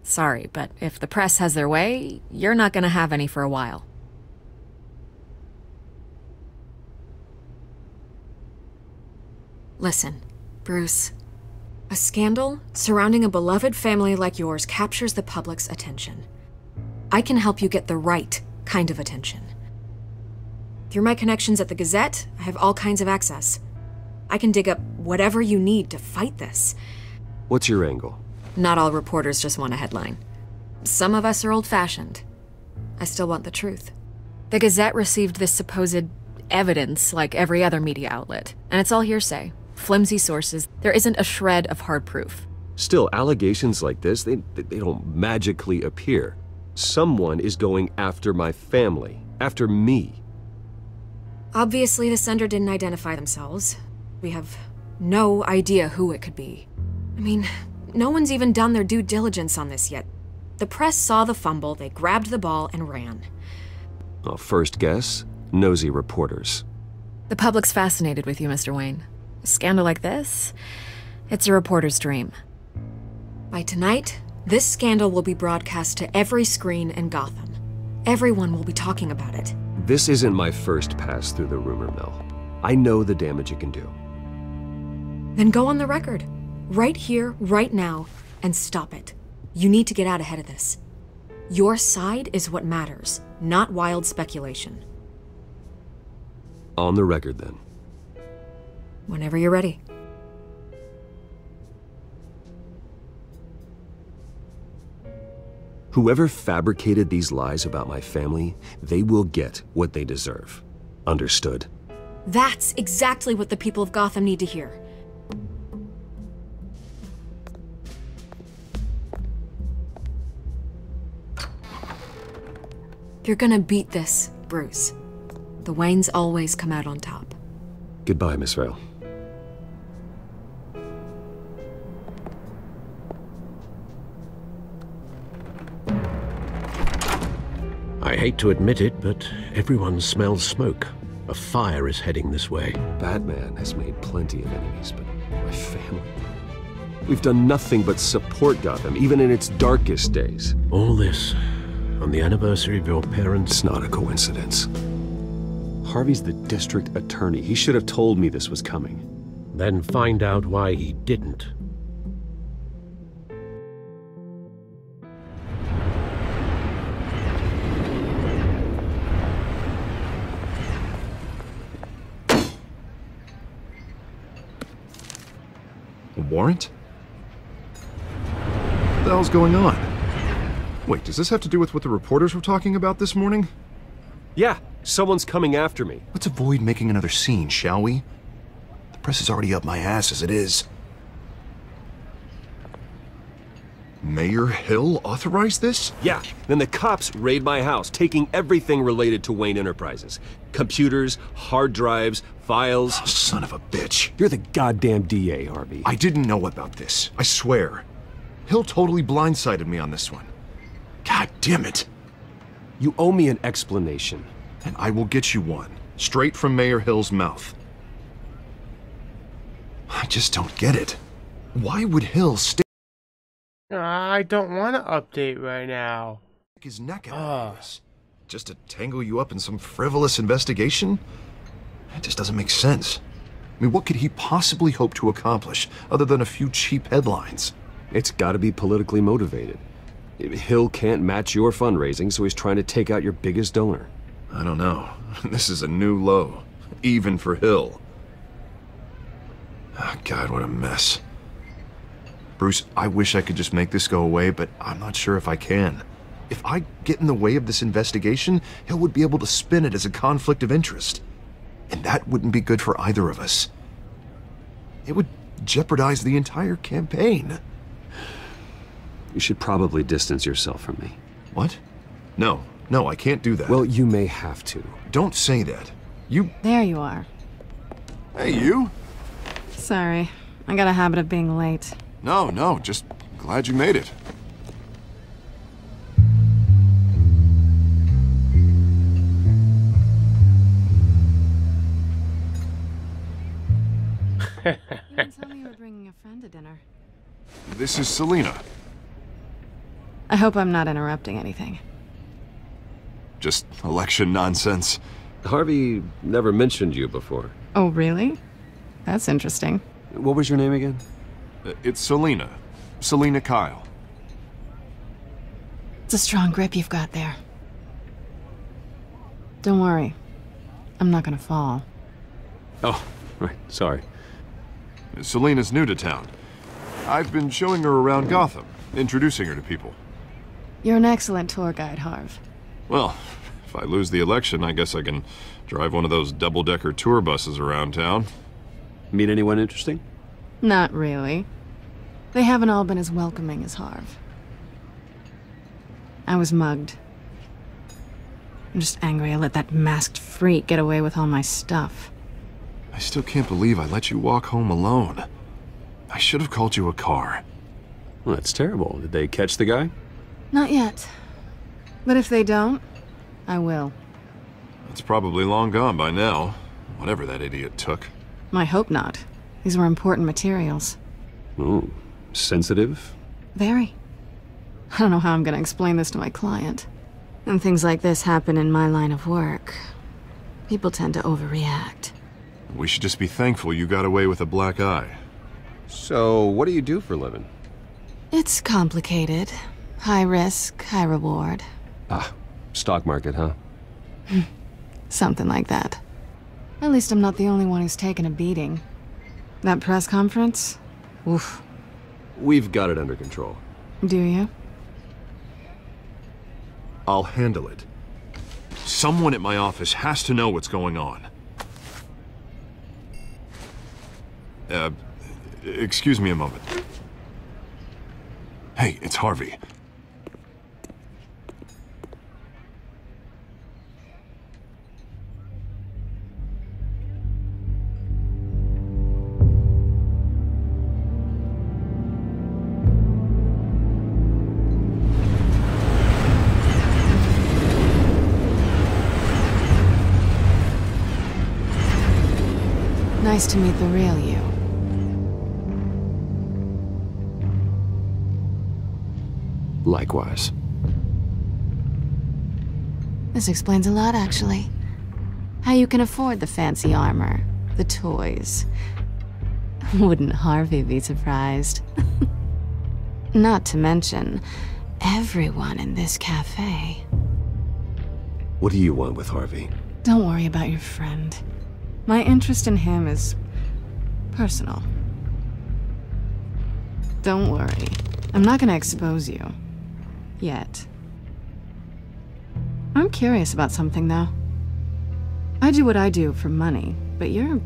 Sorry, but if the press has their way, you're not gonna have any for a while. Listen, Bruce. A scandal surrounding a beloved family like yours captures the public's attention. I can help you get the right kind of attention. Through my connections at the Gazette, I have all kinds of access. I can dig up whatever you need to fight this. What's your angle? Not all reporters just want a headline. Some of us are old-fashioned. I still want the truth. The Gazette received this supposed evidence like every other media outlet, and it's all hearsay. Flimsy sources. There isn't a shred of hard proof. Still, allegations like this, they don't magically appear. Someone is going after my family, after me. Obviously, the sender didn't identify themselves. We have no idea who it could be. I mean, no one's even done their due diligence on this yet. The press saw the fumble, they grabbed the ball and ran. Well, first guess, nosy reporters. The public's fascinated with you, Mr. Wayne. A scandal like this, it's a reporter's dream. By tonight, this scandal will be broadcast to every screen in Gotham. Everyone will be talking about it. This isn't my first pass through the rumor mill. I know the damage it can do. Then go on the record. Right here, right now, and stop it. You need to get out ahead of this. Your side is what matters, not wild speculation. On the record, then. Whenever you're ready. Whoever fabricated these lies about my family, they will get what they deserve. Understood? That's exactly what the people of Gotham need to hear. You're gonna beat this, Bruce. The Waynes always come out on top. Goodbye, Miss Vale. I hate to admit it, but everyone smells smoke. A fire is heading this way. Batman has made plenty of enemies, but my family... We've done nothing but support Gotham, even in its darkest days. All this on the anniversary of your parents'... It's not a coincidence. Harvey's the district attorney. He should have told me this was coming. Then find out why he didn't. A warrant? What the hell's going on? Wait, does this have to do with what the reporters were talking about this morning? Yeah, someone's coming after me. Let's avoid making another scene, shall we? The press is already up my ass as it is. Mayor Hill authorized this? Yeah, then the cops raid my house, taking everything related to Wayne Enterprises. Computers, hard drives, files. Oh, son of a bitch. You're the goddamn DA, Harvey. I didn't know about this, I swear. Hill totally blindsided me on this one. God damn it. You owe me an explanation. And I will get you one, straight from Mayor Hill's mouth. I just don't get it. Why would Hill stick I don't want to update right now. his neck out of this? Just to tangle you up in some frivolous investigation? It just doesn't make sense. I mean, what could he possibly hope to accomplish other than a few cheap headlines? It's gotta be politically motivated. Hill can't match your fundraising, so he's trying to take out your biggest donor. I don't know. This is a new low, even for Hill. Oh, God, what a mess. Bruce, I wish I could just make this go away, but I'm not sure if I can. If I get in the way of this investigation, Hill would be able to spin it as a conflict of interest. And that wouldn't be good for either of us. It would jeopardize the entire campaign. You should probably distance yourself from me. What? No, I can't do that. Well, you may have to. Don't say that. There you are. Hey, you? Sorry. I got a habit of being late. No, just glad you made it. You didn't tell me you were bringing a friend to dinner. This is Selina. I hope I'm not interrupting anything. Just election nonsense. Harvey never mentioned you before. Oh, really? That's interesting. What was your name again? It's Selina. Selina Kyle. It's a strong grip you've got there. Don't worry. I'm not gonna fall. Oh, right. Sorry. Selina's new to town. I've been showing her around Gotham, introducing her to people. You're an excellent tour guide, Harv. Well, if I lose the election, I guess I can drive one of those double-decker tour buses around town. Meet anyone interesting? Not really. They haven't all been as welcoming as Harv. I was mugged. I'm just angry I let that masked freak get away with all my stuff. I still can't believe I let you walk home alone. I should have called you a car. Well, that's terrible. Did they catch the guy? Not yet. But if they don't, I will. It's probably long gone by now, whatever that idiot took. I hope not. These were important materials. Ooh, sensitive? Very. I don't know how I'm gonna explain this to my client. And things like this happen in my line of work. People tend to overreact. We should just be thankful you got away with a black eye. So, what do you do for a living? It's complicated. High risk, high reward. Ah, stock market, huh? Something like that. At least I'm not the only one who's taken a beating. That press conference? Oof. We've got it under control. Do you? I'll handle it. Someone at my office has to know what's going on. Excuse me a moment. Hey, it's Harvey. Nice to meet the real you. Likewise. This explains a lot, actually. How you can afford the fancy armor, the toys. Wouldn't Harvey be surprised? Not to mention, everyone in this cafe. What do you want with Harvey? Don't worry about your friend. My interest in him is personal. Don't worry. I'm not gonna expose you. Yet. I'm curious about something, though. I do what I do for money, but you're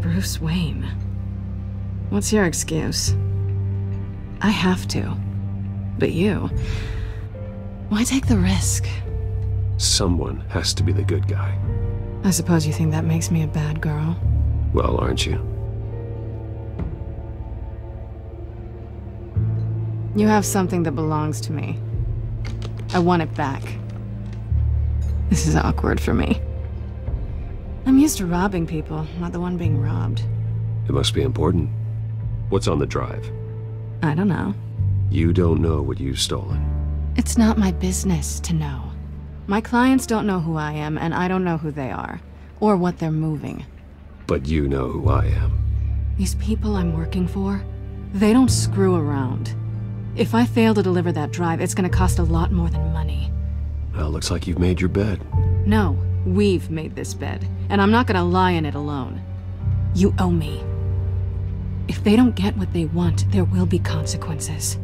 Bruce Wayne. What's your excuse? I have to. But you... why take the risk? Someone has to be the good guy. I suppose you think that makes me a bad girl? Well, aren't you? You have something that belongs to me. I want it back. This is awkward for me. I'm used to robbing people, not the one being robbed. It must be important. What's on the drive? I don't know. You don't know what you've stolen. It's not my business to know. My clients don't know who I am, and I don't know who they are, or what they're moving. But you know who I am. These people I'm working for, they don't screw around. If I fail to deliver that drive, it's gonna cost a lot more than money. Well, looks like you've made your bed. No, we've made this bed, and I'm not gonna lie in it alone. You owe me. If they don't get what they want, there will be consequences.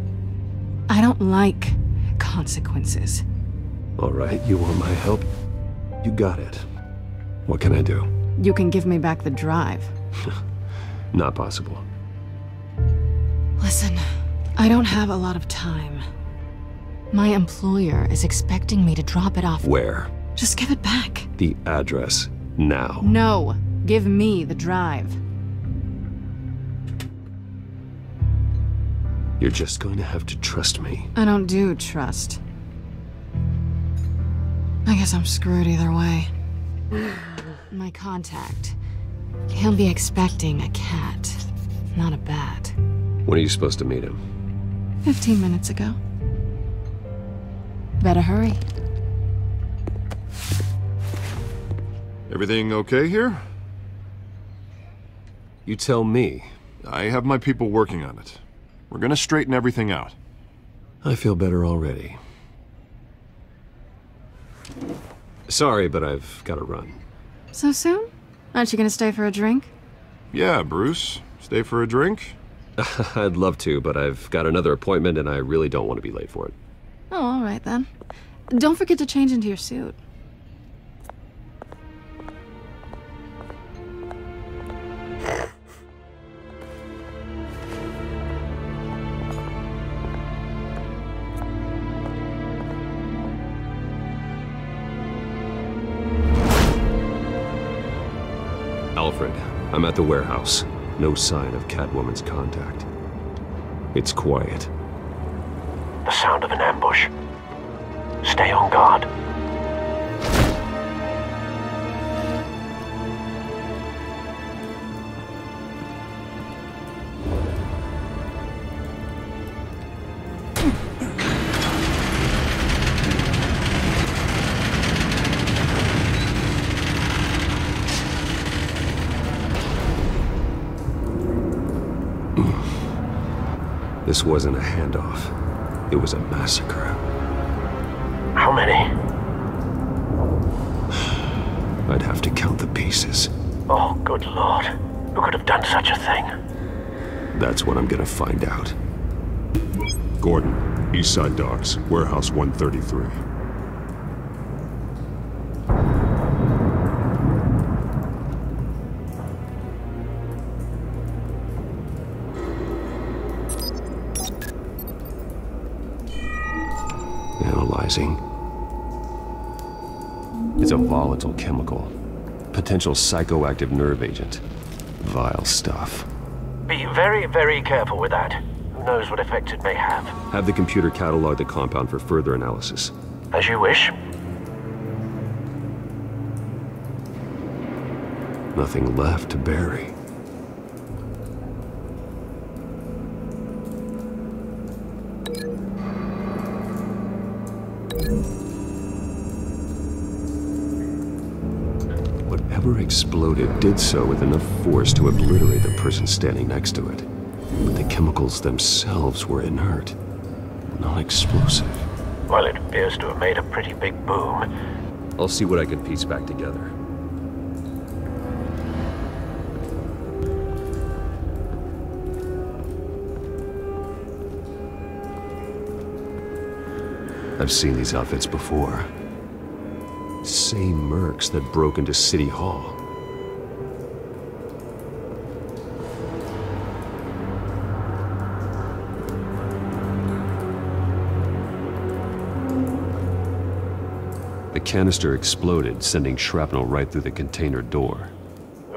I don't like consequences. All right, you want my help? You got it. What can I do? You can give me back the drive. Not possible. Listen, I don't have a lot of time. My employer is expecting me to drop it off. Where? Just give it back. The address, now. No, give me the drive. You're just going to have to trust me. I don't do trust. I guess I'm screwed either way. My contact. He'll be expecting a cat, not a bat. When are you supposed to meet him? 15 minutes ago. Better hurry. Everything okay here? You tell me. I have my people working on it. We're gonna straighten everything out. I feel better already. Sorry, but I've got to run. So soon? Aren't you gonna stay for a drink? Yeah, Bruce. Stay for a drink? I'd love to, but I've got another appointment and I really don't want to be late for it. Oh, all right then. Don't forget to change into your suit. Alfred, I'm at the warehouse. No sign of Catwoman's contact. It's quiet. The sound of an ambush. Stay on guard. This wasn't a handoff. It was a massacre. How many? I'd have to count the pieces. Oh, good lord. Who could have done such a thing? That's what I'm gonna find out. Gordon, Eastside Docks, Warehouse 133. Analyzing. It's a volatile chemical. Potential psychoactive nerve agent. Vile stuff. Be very, very careful with that. Who knows what effect it may have. Have the computer catalog the compound for further analysis. As you wish. Nothing left to bury. Whatever exploded did so with enough force to obliterate the person standing next to it. But the chemicals themselves were inert, non-explosive. Well, it appears to have made a pretty big boom. I'll see what I can piece back together. I've seen these outfits before. Same mercs that broke into City Hall. The canister exploded, sending shrapnel right through the container door.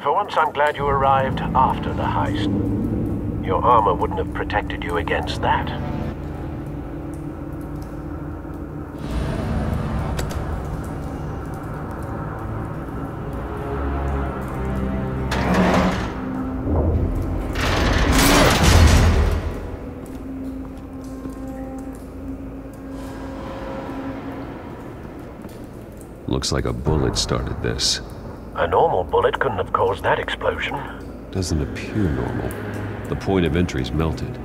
For once, I'm glad you arrived after the heist. Your armor wouldn't have protected you against that. Looks like a bullet started this. A normal bullet couldn't have caused that explosion. Doesn't appear normal. The point of entry's melted.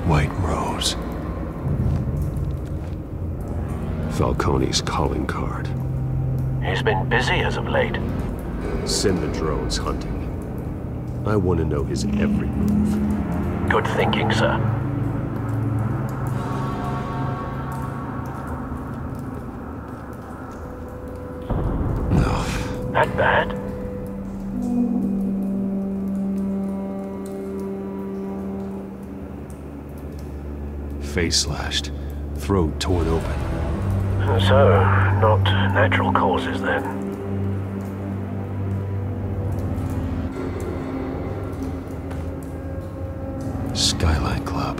White Rose. Falcone's calling card. He's been busy as of late. Send the drones hunting. I want to know his every move. Good thinking, sir. No. That bad? Face slashed. Throat torn open. So, not natural causes then. Skyline Club.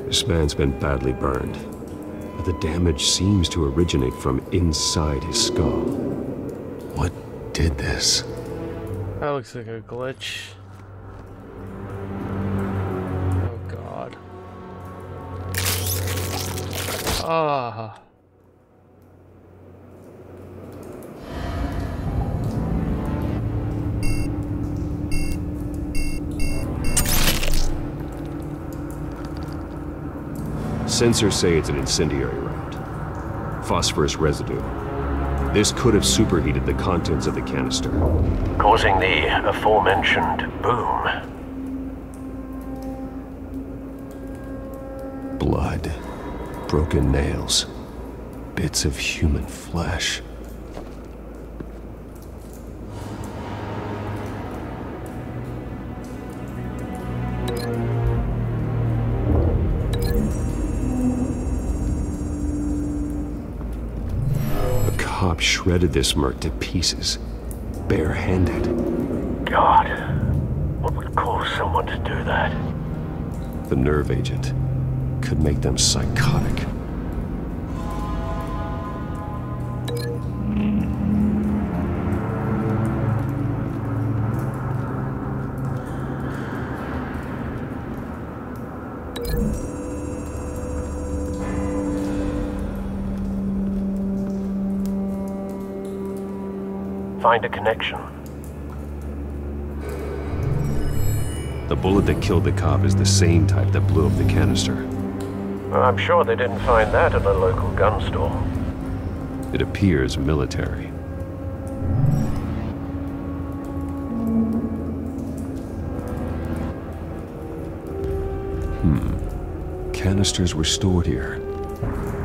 This man's been badly burned, but the damage seems to originate from inside his skull. What did this? That looks like a glitch. Oh god. Ah. Sensors say it's an incendiary round. Phosphorus residue. This could have superheated the contents of the canister, causing the aforementioned boom. Blood. Broken nails. Bits of human flesh. A cop shredded this merc to pieces, barehanded. God, what would cause someone to do that? The nerve agent could make them psychotic. Find a connection. The bullet that killed the cop is the same type that blew up the canister. I'm sure they didn't find that at a local gun store. It appears military. Canisters were stored here.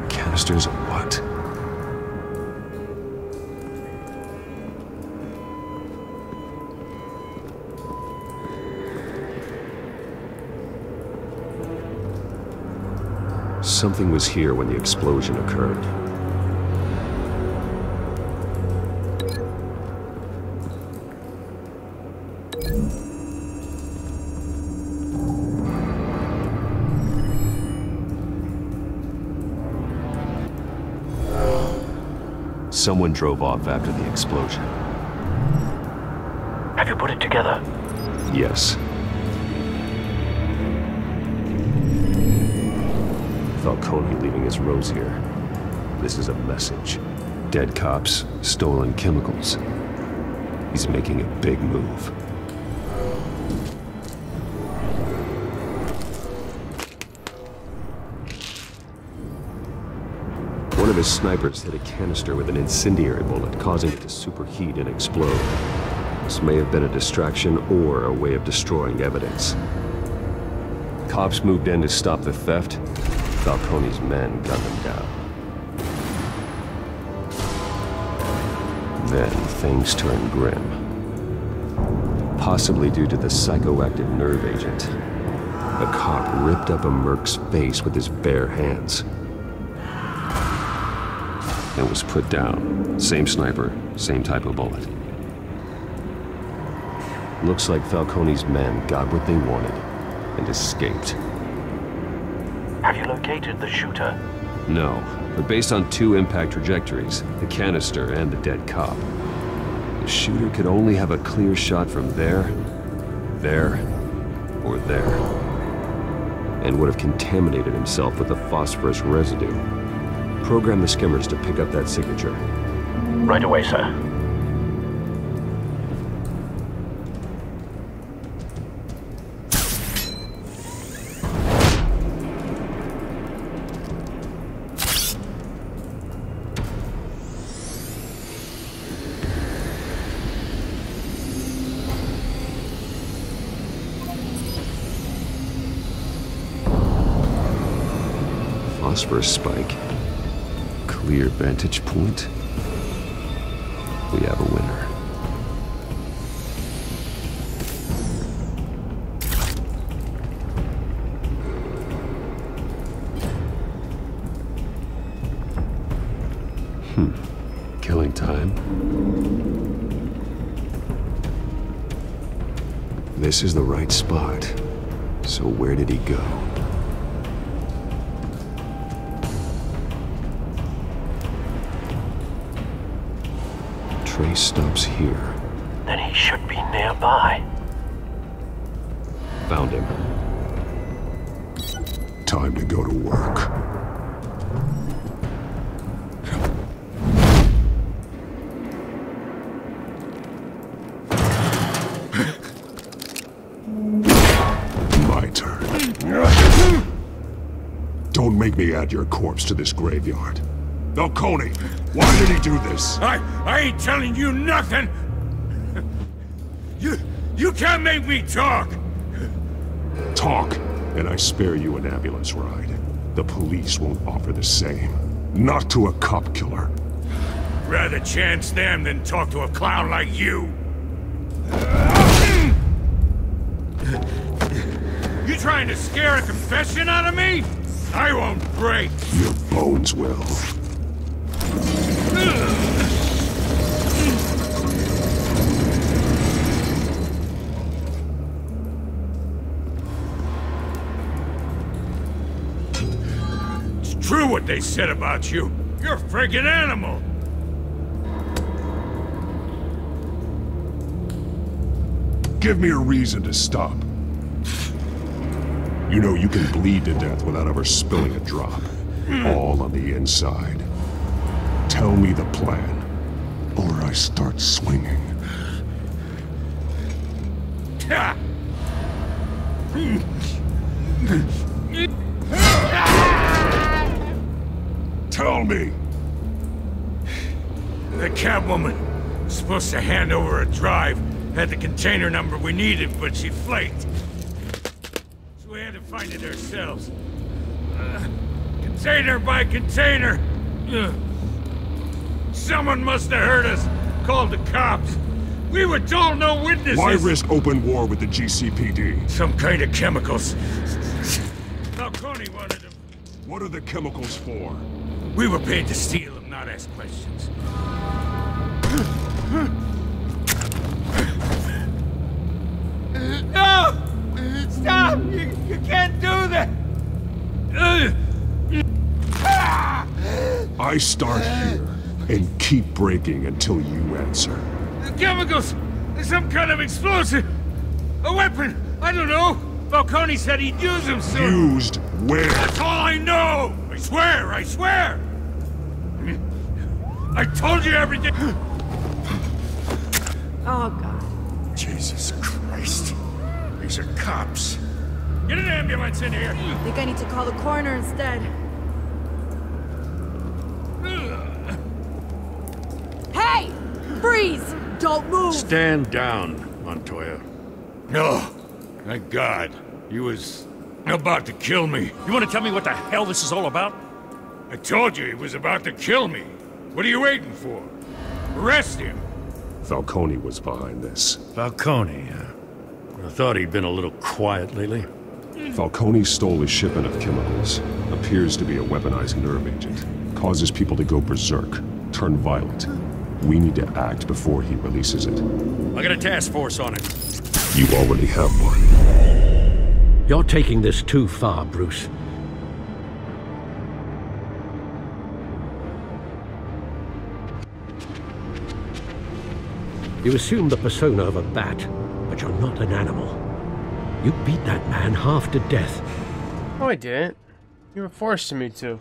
Canisters of what? Something was here when the explosion occurred. Someone drove off after the explosion. Have you put it together? Yes. Falcone leaving his rose here. This is a message. Dead cops, stolen chemicals. He's making a big move. One of his snipers hit a canister with an incendiary bullet, causing it to superheat and explode. This may have been a distraction or a way of destroying evidence. Cops moved in to stop the theft. Falcone's men gunned them down. Then things turned grim. Possibly due to the psychoactive nerve agent. A cop ripped up a merc's face with his bare hands. Then was put down. Same sniper, same type of bullet. Looks like Falcone's men got what they wanted and escaped. Have you located the shooter? No, but based on 2 impact trajectories, the canister and the dead cop, the shooter could only have a clear shot from there, or there, and would have contaminated himself with the phosphorus residue. Program the skimmers to pick up that signature. Right away, sir. Phosphorus spike. Clear vantage point. We have a winner. Killing time. This is the right spot. So where did he go? Trace stops here. Then he should be nearby. Found him. Time to go to work. My turn. Don't make me add your corpse to this graveyard. Falcone, why did he do this? I ain't telling you nothing! You can't make me talk! Talk, and I spare you an ambulance ride. The police won't offer the same. Not to a cop killer. Rather chance them than talk to a clown like you! You trying to scare a confession out of me? I won't break! Your bones will. It's true what they said about you. You're a friggin' animal. Give me a reason to stop. You know you can bleed to death without ever spilling a drop. All on the inside. Tell me the plan, or I start swinging. Tell me! The Catwoman was supposed to hand over a drive, had the container number we needed, but she flaked. So we had to find it ourselves. Container by container. Someone must have heard us, called the cops. We were told no witnesses. Why risk open war with the GCPD? Some kind of chemicals. Falcone wanted them. What are the chemicals for? We were paid to steal them, not ask questions. No! Stop! You can't do that! I start here and keep breaking until you answer. The chemicals! There's some kind of explosive! A weapon! I don't know! Falcone said he'd use them soon! Used where? That's all I know! I swear! I swear! I told you everything! Oh, God. Jesus Christ. These are cops. Get an ambulance in here! I think I need to call the coroner instead. Hey! Freeze! Don't move! Stand down, Montoya. No. Thank God. He was about to kill me. You want to tell me what the hell this is all about? I told you he was about to kill me. What are you waiting for? Arrest him! Falcone was behind this. Falcone, I thought he'd been a little quiet lately. Falcone stole a shipment of chemicals. Appears to be a weaponized nerve agent. Causes people to go berserk, turn violent. We need to act before he releases it. I got a task force on it. You already have one. You're taking this too far, Bruce. You assume the persona of a bat, but you're not an animal. You beat that man half to death. No, I didn't. You were forcing me to.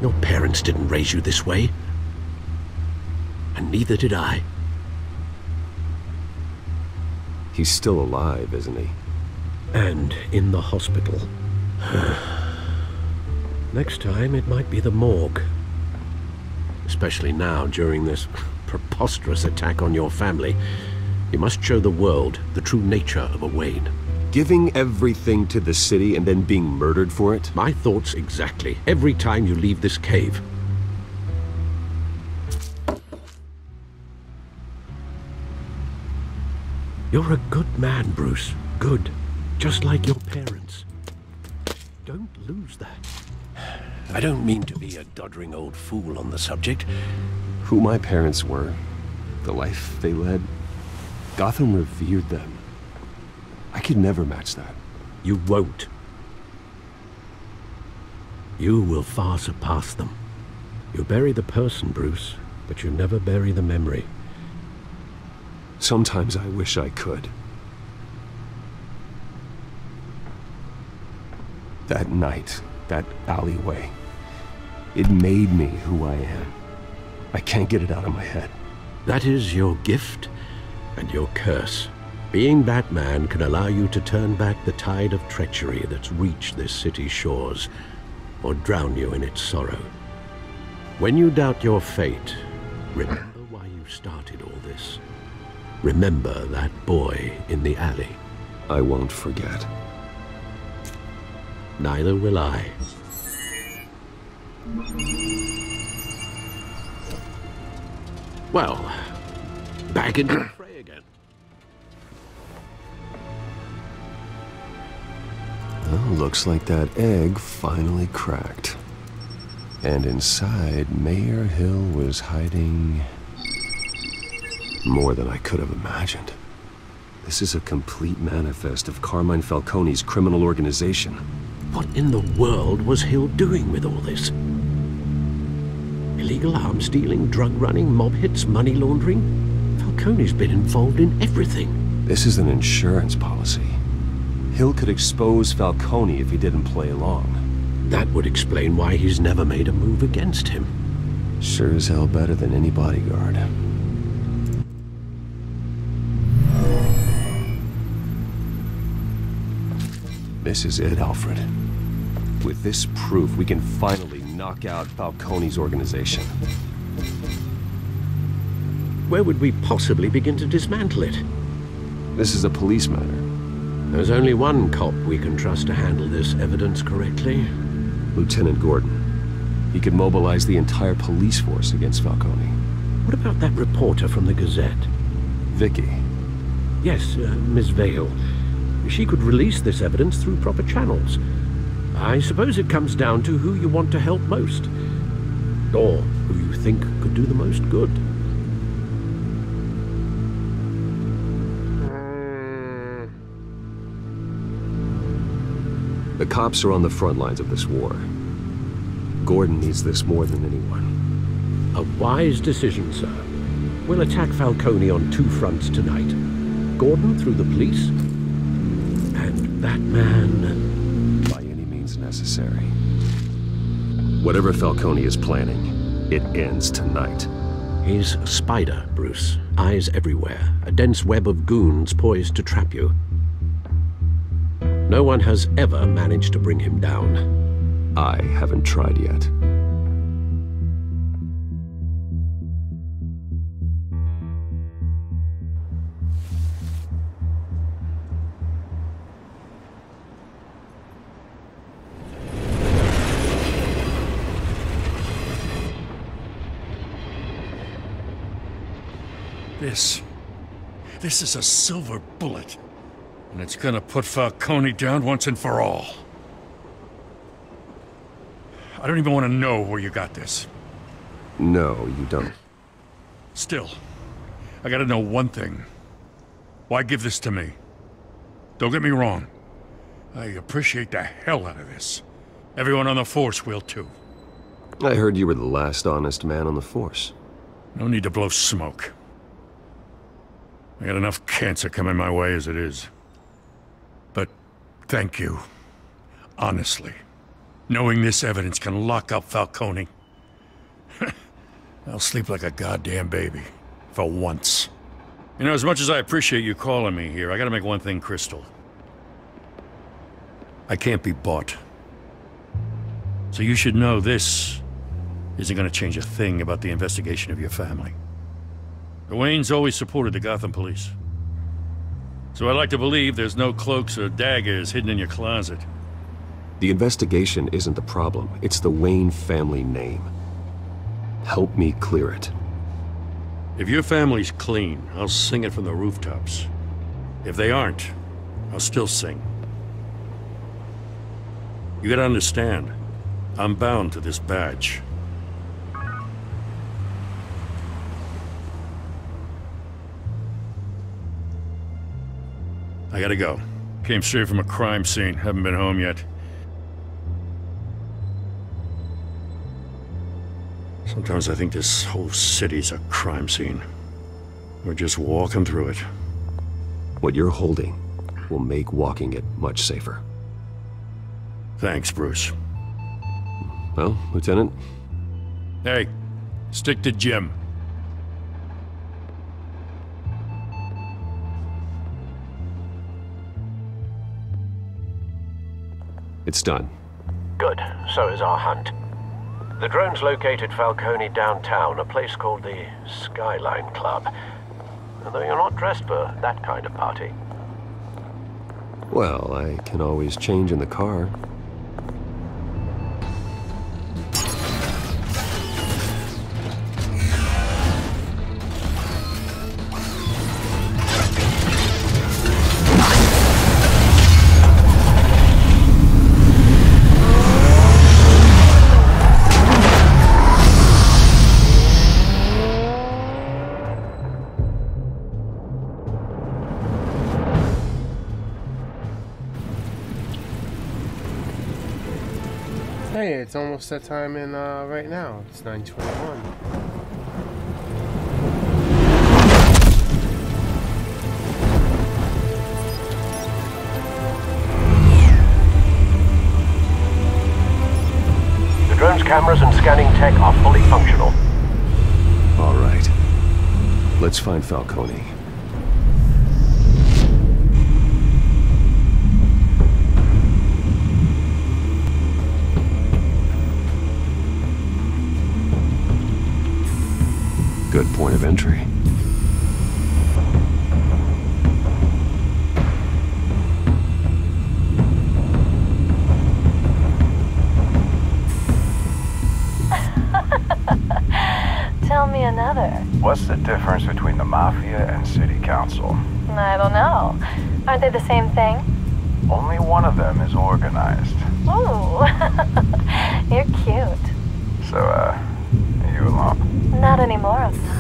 Your parents didn't raise you this way. And neither did I. He's still alive, isn't he? And in the hospital. Next time, it might be the morgue. Especially now, during this preposterous attack on your family. You must show the world the true nature of a Wayne. Giving everything to the city and then being murdered for it? My thoughts exactly. Every time you leave this cave. You're a good man, Bruce. Good. Just like your parents. Don't lose that. I don't mean to be a doddering old fool on the subject. Who my parents were, the life they led, Gotham revered them. I could never match that. You won't. You will far surpass them. You bury the person, Bruce, but you never bury the memory. Sometimes I wish I could. That night, that alleyway, it made me who I am. I can't get it out of my head. That is your gift and your curse. Being Batman can allow you to turn back the tide of treachery that's reached this city's shores, or drown you in its sorrow. When you doubt your fate, remember why you started all this. Remember that boy in the alley. I won't forget. Neither will I. Well, back into the fray again. Well, looks like that egg finally cracked. And inside, Mayor Hill was hiding more than I could have imagined. This is a complete manifest of Carmine Falcone's criminal organization. What in the world was Hill doing with all this? Illegal arms dealing, drug running, mob hits, money laundering? Falcone's been involved in everything. This is an insurance policy. Hill could expose Falcone if he didn't play along. That would explain why he's never made a move against him. Sure as hell better than any bodyguard. This is it, Alfred. With this proof, we can finally knock out Falcone's organization. Where would we possibly begin to dismantle it? This is a police matter. There's only one cop we can trust to handle this evidence correctly. Lieutenant Gordon. He could mobilize the entire police force against Falcone. What about that reporter from the Gazette? Vicky. Yes, Miss Vale. She could release this evidence through proper channels. I suppose it comes down to who you want to help most. Or who you think could do the most good. The cops are on the front lines of this war. Gordon needs this more than anyone. A wise decision, sir. We'll attack Falcone on two fronts tonight. Gordon through the police, and Batman by any means necessary. Whatever Falcone is planning, it ends tonight. He's a spider, Bruce. Eyes everywhere. A dense web of goons poised to trap you. No one has ever managed to bring him down. I haven't tried yet. This is a silver bullet. And it's gonna put Falcone down once and for all. I don't even want to know where you got this. No, you don't. Still, I gotta know one thing. Why give this to me? Don't get me wrong. I appreciate the hell out of this. Everyone on the Force will too. I heard you were the last honest man on the Force. No need to blow smoke. I got enough cancer coming my way as it is. But thank you. Honestly. Knowing this evidence can lock up Falcone. I'll sleep like a goddamn baby. For once. You know, as much as I appreciate you calling me here, I gotta make one thing crystal. I can't be bought. So you should know this isn't gonna change a thing about the investigation of your family. The Waynes always supported the Gotham police. So I like to believe there's no cloaks or daggers hidden in your closet. The investigation isn't the problem. It's the Wayne family name. Help me clear it. If your family's clean, I'll sing it from the rooftops. If they aren't, I'll still sing. You gotta understand, I'm bound to this badge. I gotta go. Came straight from a crime scene. Haven't been home yet. Sometimes I think this whole city's a crime scene. We're just walking through it. What you're holding will make walking it much safer. Thanks, Bruce. Well, Lieutenant? Hey, stick to Jim. It's done. Good. So is our hunt. The drones located Falcone downtown, a place called the Skyline Club. Although you're not dressed for that kind of party. Well, I can always change in the car. Hey, it's almost that time in right now. It's 9:21. The drone's cameras and scanning tech are fully functional. All right. Let's find Falcone. Good point of entry. Tell me another. What's the difference between the Mafia and City Council? I don't know. Aren't they the same thing? Only one of them is organized. Ooh, you're cute. So, are you alone? Not anymore, I'm not.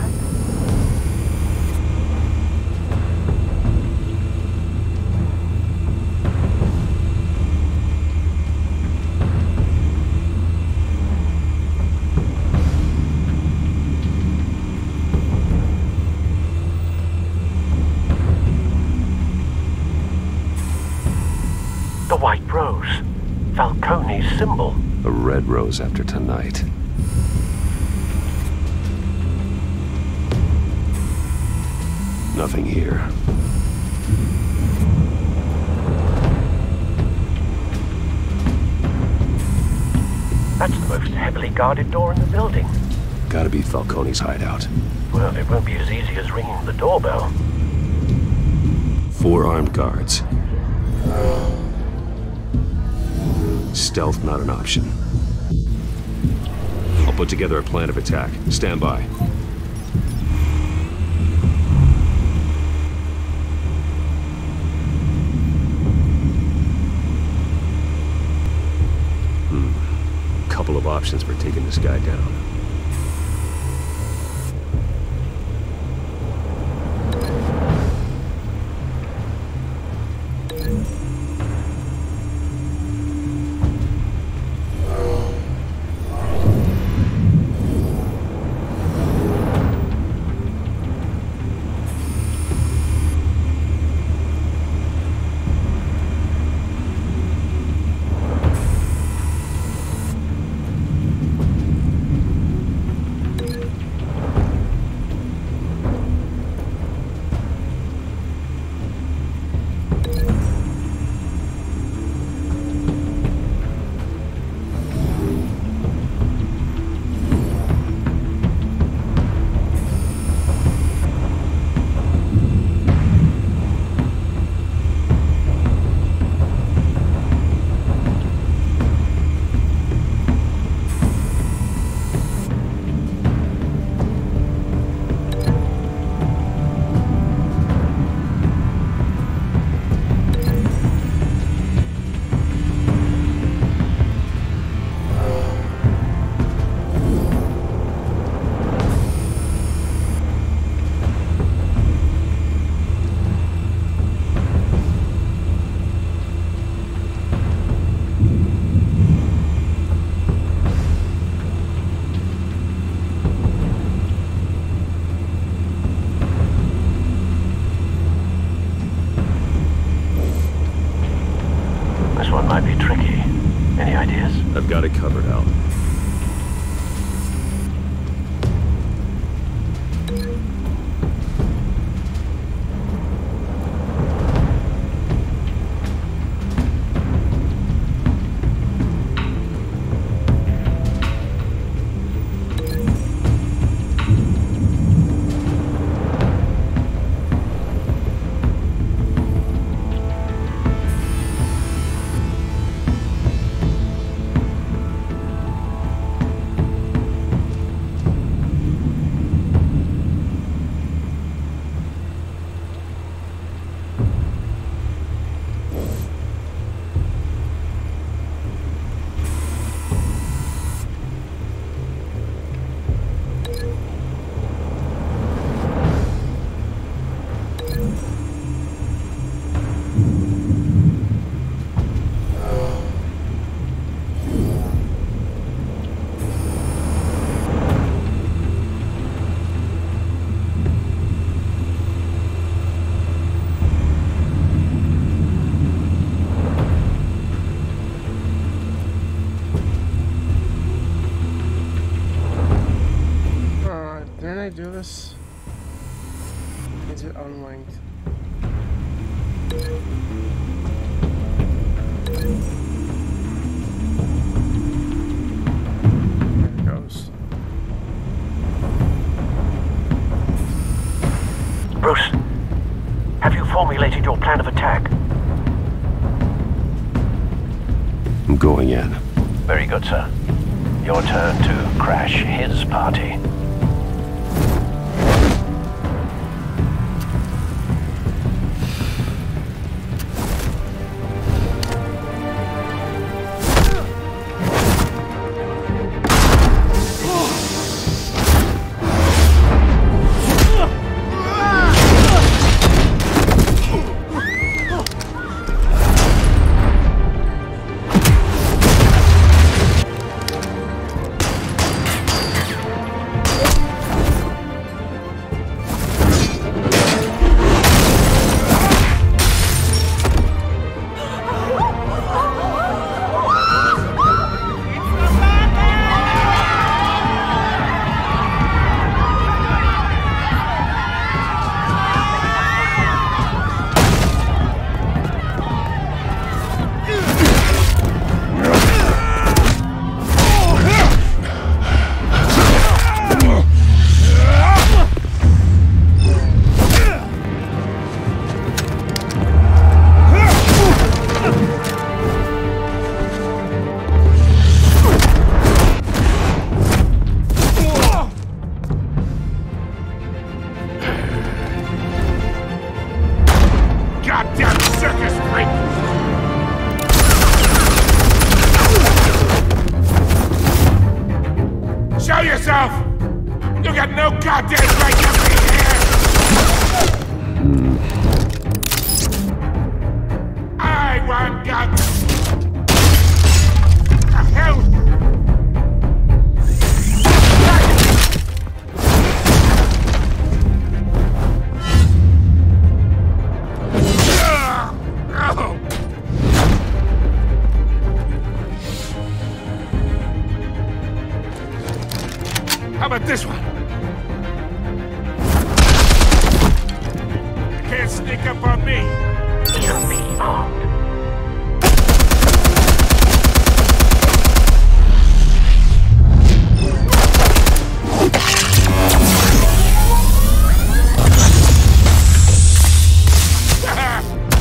The white rose. Falcone's symbol. A red rose after tonight. Nothing here. That's the most heavily guarded door in the building. Gotta be Falcone's hideout. Well, it won't be as easy as ringing the doorbell. 4 armed guards. Stealth not an option. I'll put together a plan of attack. Stand by. couple of options for taking this guy down. I've got it covered, Al. Do this? Is it unlinked? There it goes. Bruce, have you formulated your plan of attack? I'm going in. Very good, sir. Your turn to crash his party. yourself! You got no goddamn right to be here! I want Gotham! The hell? How about this one? You can't sneak up on me. You'll be armed.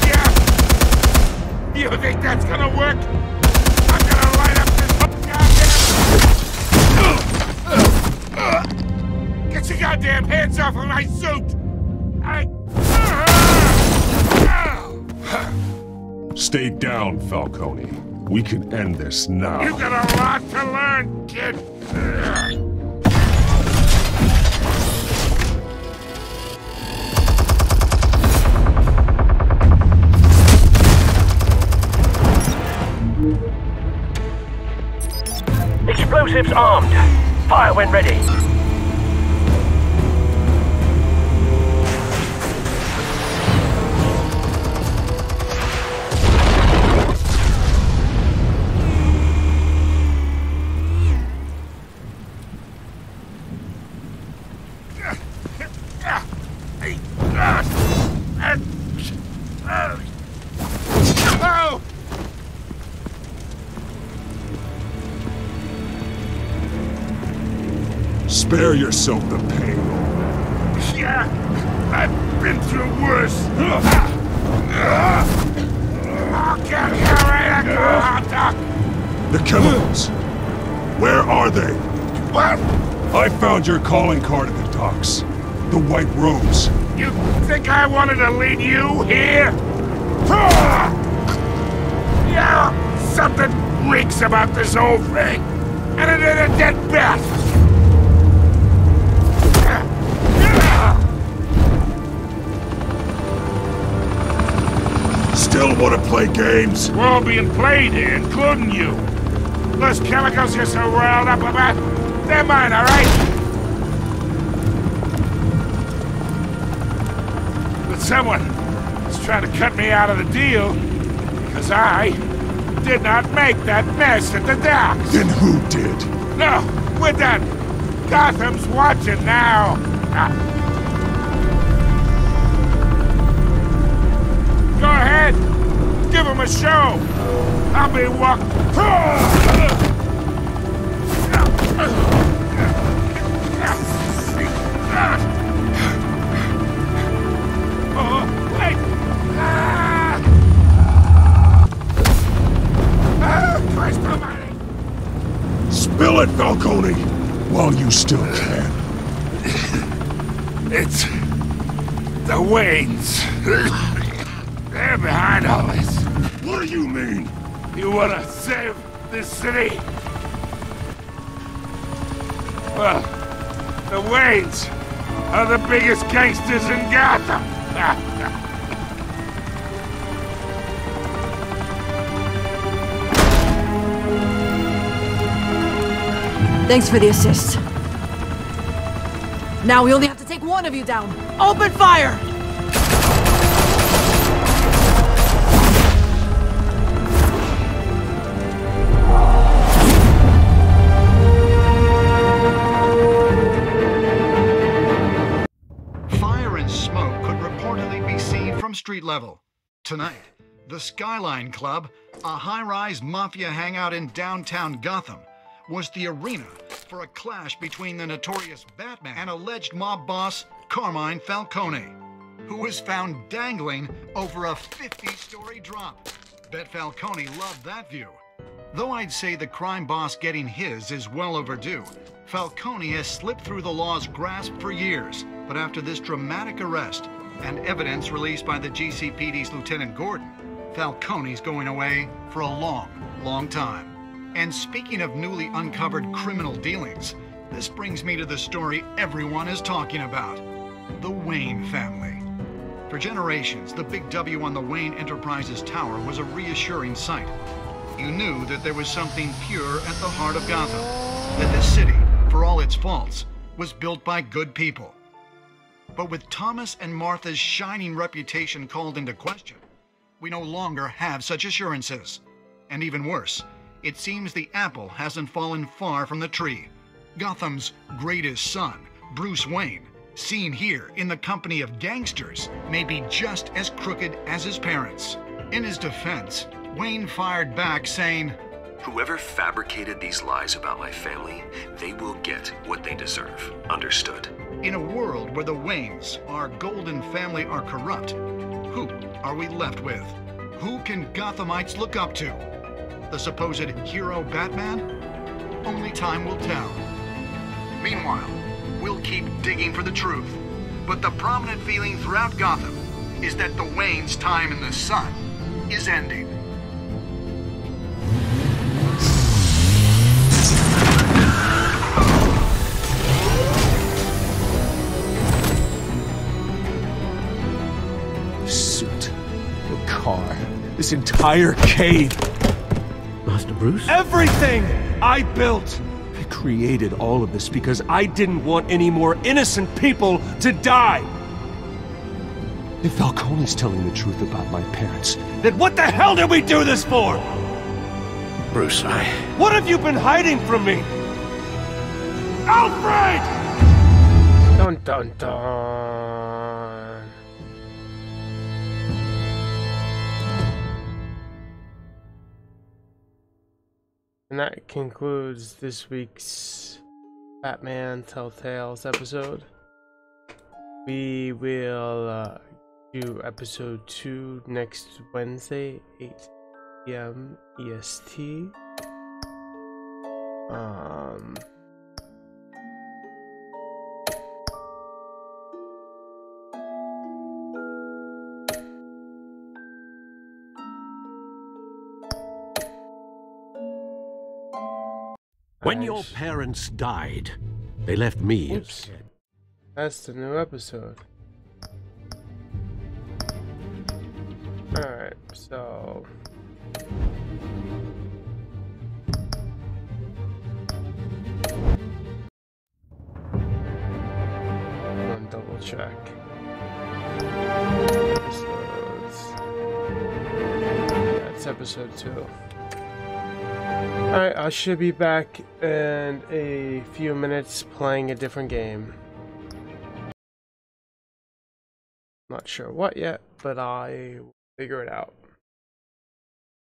Yeah. You think that's gonna work? I'm gonna light up this goddamn... Get your goddamn hands off of my suit! Stay down, Falcone. We can end this now. You got a lot to learn, kid! Explosives armed. Fire when ready. Spare yourself the pain. Yeah, I've been through worse. I'll get you right now. The chemicals. Where are they? What? I found your calling card at the docks. The White Rose. You think I wanted to lead you here? Yeah, something reeks about this whole thing. And it ain't a dead bat. Still want to play games? We're all being played here, including you. Those chemicals you're so riled up about, they're mine, all right? But someone is trying to cut me out of the deal because I did not make that mess at the docks. Then who did? No, we're done. Gotham's watching now. Go ahead. Give him a show. I'll be walking. Oh, wait. Christ almighty. Spill it, Falcone, while you still can. It's the Waynes. They're behind all this. What do you mean? You wanna save this city? Well, the Waynes are the biggest gangsters in Gotham. Thanks for the assist. Now we only have to take one of you down. Open fire! Fire and smoke could reportedly be seen from street level. Tonight, the Skyline Club, a high-rise mafia hangout in downtown Gotham, was the arena for a clash between the notorious Batman and alleged mob boss Carmine Falcone, who was found dangling over a 50-story drop. Bet Falcone loved that view. Though I'd say the crime boss getting his is well overdue, Falcone has slipped through the law's grasp for years. But after this dramatic arrest and evidence released by the GCPD's Lieutenant Gordon, Falcone's going away for a long, long time. And speaking of newly uncovered criminal dealings, This brings me to the story everyone is talking about. The Wayne family. For generations, the big W on the Wayne Enterprises Tower was a reassuring sight. You knew that there was something pure at the heart of Gotham. That this city, for all its faults, was built by good people. But with Thomas and Martha's shining reputation called into question, we no longer have such assurances. And even worse, it seems the apple hasn't fallen far from the tree. Gotham's greatest son, Bruce Wayne, seen here in the company of gangsters, may be just as crooked as his parents. In his defense, Wayne fired back saying, "Whoever fabricated these lies about my family, they will get what they deserve. Understood?" In a world where the Waynes, our golden family, are corrupt, who are we left with? Who can Gothamites look up to? The supposed hero Batman? Only time will tell. Meanwhile, we'll keep digging for the truth. But the prominent feeling throughout Gotham is that the Waynes' time in the sun is ending. The suit, the car, this entire cave. Master Bruce? Everything I built! I created all of this because I didn't want any more innocent people to die! If Falcone's telling the truth about my parents, then what the hell did we do this for? Bruce, What have you been hiding from me? Alfred! Dun dun dun. And that concludes this week's Batman Telltales episode. We will do episode 2 next Wednesday, 8 p.m. EST. When your parents died, they left me Oops. as... That's the new episode. Alright, so... One double check. Episodes. That's episode 2. Alright, I should be back in a few minutes playing a different game. Not sure what yet, but I will figure it out.